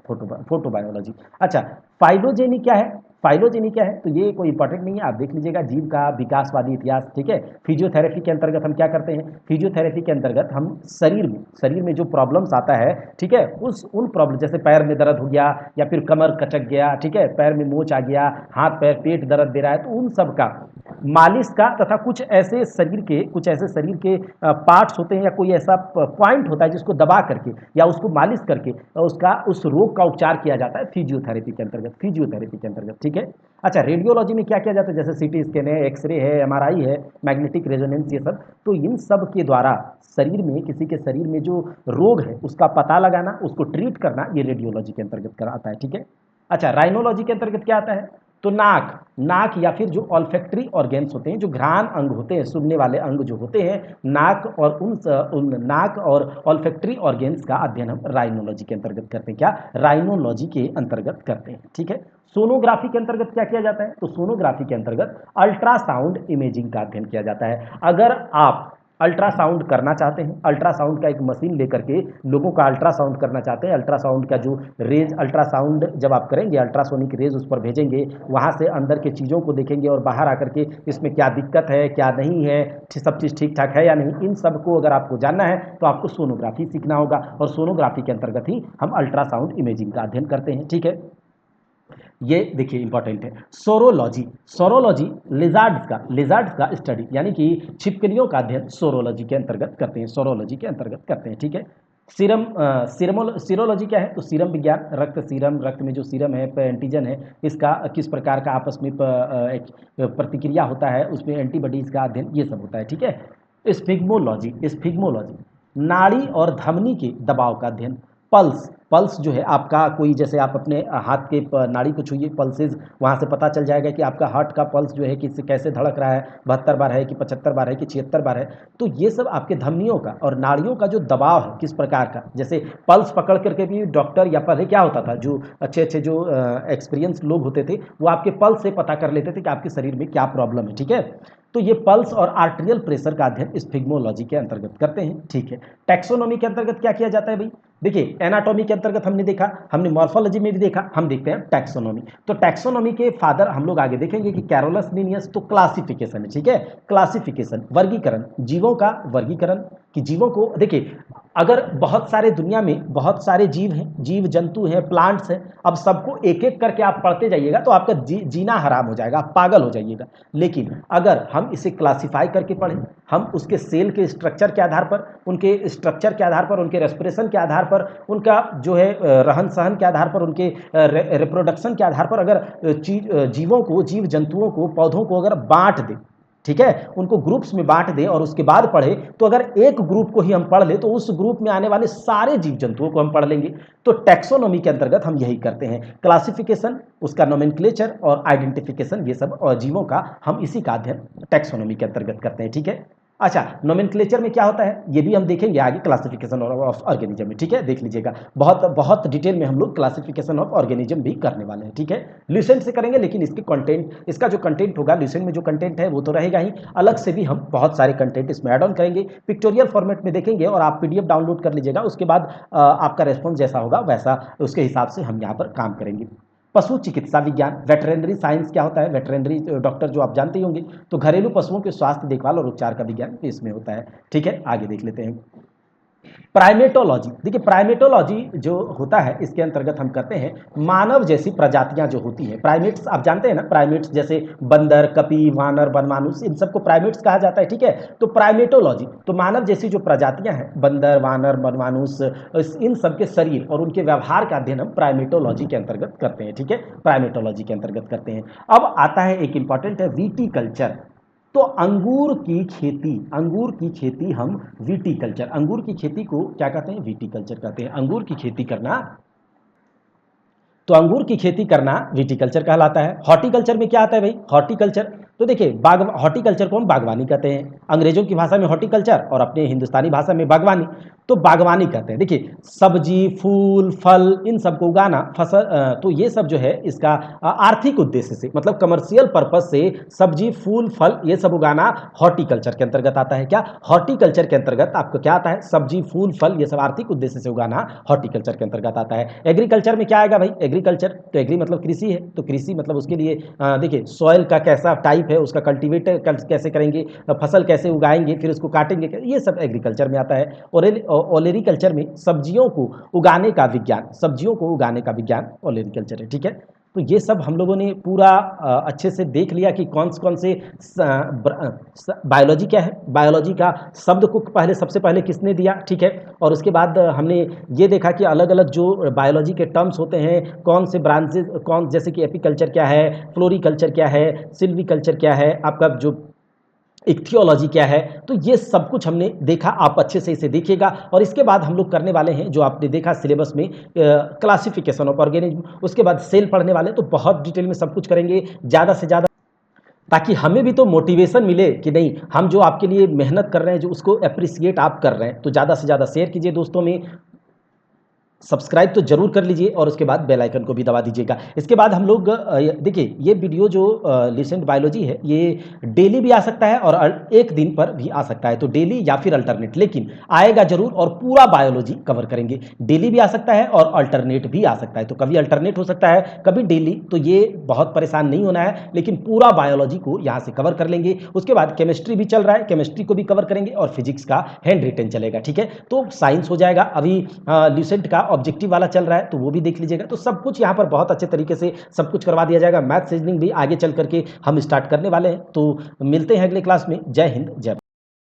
फोटोबायोलॉजी। अच्छा, फाइलोजेनी क्या है, फाइलोजेनी क्या है, तो ये कोई इंपॉर्टेंट नहीं है, आप देख लीजिएगा, जीव का विकासवादी इतिहास, ठीक है। फिजियोथेरेपी के अंतर्गत हम क्या करते हैं, फिजियोथेरेपी के अंतर्गत हम शरीर में जो प्रॉब्लम्स आता है, ठीक है, उन प्रॉब्लम, जैसे पैर में दर्द हो गया या फिर कमर कचक गया, ठीक है, पैर में मोच आ गया, हाथ पैर पेट दर्द दे रहा है, तो उन सब का मालिश का, तथा कुछ ऐसे शरीर के पार्ट्स होते हैं या कोई ऐसा पॉइंट होता है जिसको दबा करके या उसको मालिश करके उस रोग का उपचार किया जाता है फिजियोथेरेपी के अंतर्गत, ठीक है। अच्छा, रेडियोलॉजी में क्या किया जाता है, जैसे सीटी स्कैन है, एक्सरे है, एमआरआई है, मैग्नेटिक रेजोनेंस, ये सब। तो इन सब के द्वारा किसी के शरीर में जो रोग है उसका पता लगाना, उसको ट्रीट करना, ये रेडियोलॉजी के अंतर्गत आता है, ठीक है। अच्छा, राइनोलॉजी के अंतर्गत क्या आता है, तो नाक या फिर जो ऑल्फैक्टरी ऑर्गेन्स होते हैं, जो घ्राण अंग होते हैं, सूंघने वाले अंग जो होते हैं, उन नाक और ऑल्फैक्टरी ऑर्गेन्स का अध्ययन हम राइनोलॉजी के अंतर्गत करते हैं, क्या, राइनोलॉजी के अंतर्गत करते हैं, ठीक है। सोनोग्राफी के अंतर्गत क्या किया जाता है, तो सोनोग्राफी के अंतर्गत अल्ट्रासाउंड इमेजिंग का अध्ययन किया जाता है। अगर आप अल्ट्रासाउंड करना चाहते हैं, अल्ट्रासाउंड का एक मशीन लेकर के लोगों का अल्ट्रासाउंड करना चाहते हैं, अल्ट्रासाउंड का जो रेज, अल्ट्रासाउंड जब आप करेंगे, अल्ट्रासोनिक रेज उस पर भेजेंगे, वहाँ से अंदर के चीज़ों को देखेंगे और बाहर आकर के इसमें क्या दिक्कत है, क्या नहीं है, सब चीज़ ठीक ठाक है या नहीं, इन सब को अगर आपको जानना है तो आपको सोनोग्राफी सीखना होगा, और सोनोग्राफी के अंतर्गत ही हम अल्ट्रासाउंड इमेजिंग का अध्ययन करते हैं, ठीक है। ये देखिए इंपॉर्टेंट है। सोरोलॉजी लिजार्ड्स का स्टडी यानी कि छिपकलियों का अध्ययन सोरोलॉजी के अंतर्गत करते हैं, ठीक है। सीरोलॉजी क्या है? तो सीरम विज्ञान, रक्त सीरम, रक्त में जो सीरम है, एंटीजन है, इसका किस प्रकार का आपस में एक प्रतिक्रिया होता है, उसमें एंटीबॉडीज का अध्ययन, ये सब होता है। ठीक है। स्फिग्मोलॉजी नाड़ी और धमनी के दबाव का अध्ययन। पल्स पल्स जो है आपका, कोई जैसे आप अपने हाथ के नाड़ी को छूइए, पल्सेस, वहाँ से पता चल जाएगा कि आपका हार्ट का पल्स जो है किस कैसे धड़क रहा है, 72 बार है कि 75 बार है कि 76 बार है। तो ये सब आपके धमनियों का और नाड़ियों का जो दबाव है किस प्रकार का, जैसे पल्स पकड़ करके भी डॉक्टर या पहले क्या होता था, जो अच्छे अच्छे जो एक्सपीरियंस लोग होते थे वो आपके पल्स से पता कर लेते थे कि आपके शरीर में क्या प्रॉब्लम है। ठीक है। तो ये पल्स और आर्टेरियल प्रेशर का अध्ययन स्फिग्मोलॉजी के अंतर्गत करते हैं। ठीक है। टैक्सोनॉमी के अंतर्गत क्या किया जाता है भाई? देखिए, एनाटॉमी के अंतर्गत हमने देखा, हमने मॉर्फोलॉजी में भी देखा, हम देखते हैं टैक्सोनॉमी। तो टैक्सोनॉमी के फादर हम लोग आगे देखेंगे कि कैरोलस लिनियस। तो क्लासिफिकेशन है। ठीक है। क्लासिफिकेशन, वर्गीकरण, जीवों का वर्गीकरण, कि जीवों को देखिए, अगर बहुत सारे दुनिया में बहुत सारे जीव हैं, जीव जंतु हैं, प्लांट्स हैं, अब सबको एक एक करके आप पढ़ते जाइएगा तो आपका जीना हराम हो जाएगा, आप पागल हो जाइएगा। लेकिन अगर हम इसे क्लासिफाई करके पढ़ें, हम उसके सेल के स्ट्रक्चर के आधार पर, उनके स्ट्रक्चर के आधार पर, उनके रेस्पिरेशन के आधार पर, उनका जो है रहन सहन के आधार पर, उनके रिप्रोडक्शन के आधार पर, अगर जीवों को, जीव जंतुओं को, पौधों को अगर बांट दें, ठीक है, उनको ग्रुप्स में बांट दें और उसके बाद पढ़े, तो अगर एक ग्रुप को ही हम पढ़ ले तो उस ग्रुप में आने वाले सारे जीव जंतुओं को हम पढ़ लेंगे। तो टैक्सोनॉमी के अंतर्गत हम यही करते हैं, क्लासिफिकेशन, उसका नोमेनक्लेचर और आइडेंटिफिकेशन, ये सब जीवों का हम इसी का अध्ययन टैक्सोनॉमी के अंतर्गत करते हैं। ठीक है। अच्छा, नोमेनक्लेचर में क्या होता है ये भी हम देखेंगे आगे, क्लासिफिकेशन ऑफ ऑर्गेनिज्म में। ठीक है, देख लीजिएगा, बहुत बहुत डिटेल में हम लोग क्लासिफिकेशन ऑफ ऑर्गेनिज्म भी करने वाले हैं। ठीक है। ल्यूसेंट से करेंगे, लेकिन इसके कंटेंट, इसका जो कंटेंट होगा, ल्यूसेंट में जो कंटेंट है वो तो रहेगा ही, अलग से भी हम बहुत सारे कंटेंट इसमें ऐड ऑन करेंगे, पिक्टोरियल फॉर्मेट में देखेंगे और आप पीडीएफ डाउनलोड कर लीजिएगा। उसके बाद आपका रेस्पॉन्स जैसा होगा वैसा उसके हिसाब से हम यहाँ पर काम करेंगे। पशु चिकित्सा विज्ञान, वेटरनरी साइंस क्या होता है? वेटरनरी डॉक्टर जो आप जानते ही होंगे, तो घरेलू पशुओं के स्वास्थ्य, देखभाल और उपचार का विज्ञान इसमें होता है। ठीक है, आगे देख लेते हैं। प्राइमेटोलॉजी, देखिए प्राइमेटोलॉजी जो होता है इसके अंतर्गत हम करते हैं मानव जैसी प्रजातियां जो होती हैं, प्राइमेट्स आप जानते हैं ना, प्राइमेट्स जैसे बंदर, कपी, वानर, बनमानुस, इन सबको प्राइमेट्स कहा जाता है। ठीक है। तो प्राइमेटोलॉजी, तो मानव जैसी जो प्रजातियां हैं, बंदर, वानर, बनमानुस, इन सबके शरीर और उनके व्यवहार का अध्ययन हम प्राइमेटोलॉजी के अंतर्गत करते हैं। ठीक है, प्राइमेटोलॉजी के अंतर्गत करते हैं। अब आता है एक इंपॉर्टेंट है, विटीकल्चर। तो अंगूर की खेती, अंगूर की खेती हम विटीकल्चर, अंगूर की खेती को क्या कहते हैं? विटीकल्चर कहते हैं। अंगूर की खेती करना, तो अंगूर की खेती करना विटीकल्चर कहलाता है। हॉर्टिकल्चर में क्या आता है भाई? हॉर्टिकल्चर, तो देखिए हॉर्टिकल्चर को हम बागवानी कहते हैं, अंग्रेजों की भाषा में हॉर्टिकल्चर और अपने हिंदुस्तानी भाषा में बागवानी। तो बागवानी कहते हैं, देखिए सब्जी, फूल, फल, इन सबको उगाना, फसल, तो ये सब जो है इसका आर्थिक उद्देश्य से, मतलब कमर्शियल पर्पज से सब्जी, फूल, फल ये सब उगाना हॉर्टिकल्चर के अंतर्गत आता है। क्या? हॉर्टिकल्चर के अंतर्गत आपको क्या आता है? सब्जी, फूल, फल ये सब आर्थिक उद्देश्य से उगाना हॉर्टिकल्चर के अंतर्गत आता है। एग्रीकल्चर में क्या आएगा भाई? एग्रीकल्चर, तो एग्री मतलब कृषि है, तो कृषि मतलब उसके लिए देखिए सॉइल का कैसा टाइप है, उसका कल्टीवेट कैसे करेंगे, फसल कैसे उगाएंगे, फिर उसको काटेंगे, ये सब एग्रीकल्चर में आता है। और ओलेरीकल्चर में सब्जियों को उगाने का विज्ञान, सब्जियों को उगाने का विज्ञान ओलेरीकल्चर है। ठीक है। तो ये सब हम लोगों ने पूरा अच्छे से देख लिया कि कौन से बायोलॉजी क्या है, बायोलॉजी का शब्द को पहले, सबसे पहले किसने दिया। ठीक है। और उसके बाद हमने ये देखा कि अलग अलग जो बायोलॉजी के टर्म्स होते हैं, कौन से ब्रांचेज, कौन, जैसे कि एपीकल्चर क्या है, फ्लोरीकल्चर क्या है, सिल्वीकल्चर क्या है, आपका जो इक्थियोलॉजी क्या है, तो ये सब कुछ हमने देखा। आप अच्छे से इसे देखिएगा। और इसके बाद हम लोग करने वाले हैं, जो आपने देखा सिलेबस में, क्लासिफिकेशन ऑफ ऑर्गेनिज्म, उसके बाद सेल पढ़ने वाले, तो बहुत डिटेल में सब कुछ करेंगे ज़्यादा से ज़्यादा, ताकि हमें भी तो मोटिवेशन मिले कि नहीं, हम जो आपके लिए मेहनत कर रहे हैं, जो उसको अप्रिसिएट आप कर रहे हैं। तो ज़्यादा से ज़्यादा शेयर कीजिए दोस्तों में, सब्सक्राइब तो जरूर कर लीजिए और उसके बाद बेल आइकन को भी दबा दीजिएगा। इसके बाद हम लोग देखिए, ये वीडियो जो लिसेंट बायोलॉजी है, ये डेली भी आ सकता है और एक दिन पर भी आ सकता है, तो डेली या फिर अल्टरनेट, लेकिन आएगा जरूर और पूरा बायोलॉजी कवर करेंगे। डेली भी आ सकता है और अल्टरनेट भी आ सकता है, तो कभी अल्टरनेट हो सकता है, कभी डेली, तो ये बहुत परेशान नहीं होना है, लेकिन पूरा बायोलॉजी को यहाँ से कवर कर लेंगे। उसके बाद केमिस्ट्री भी चल रहा है, केमिस्ट्री को भी कवर करेंगे और फिजिक्स का हैंड रिटन चलेगा। ठीक है। तो साइंस हो जाएगा। अभी ल्यूसेंट का ऑब्जेक्टिव वाला चल रहा है, तो वो भी देख लीजिएगा। तो सब कुछ यहाँ पर बहुत अच्छे तरीके से सब कुछ करवा दिया जाएगा। मैथ रीजनिंग भी आगे चल करके हम स्टार्ट करने वाले हैं। तो मिलते हैं अगले क्लास में। जय हिंद, जय भारत।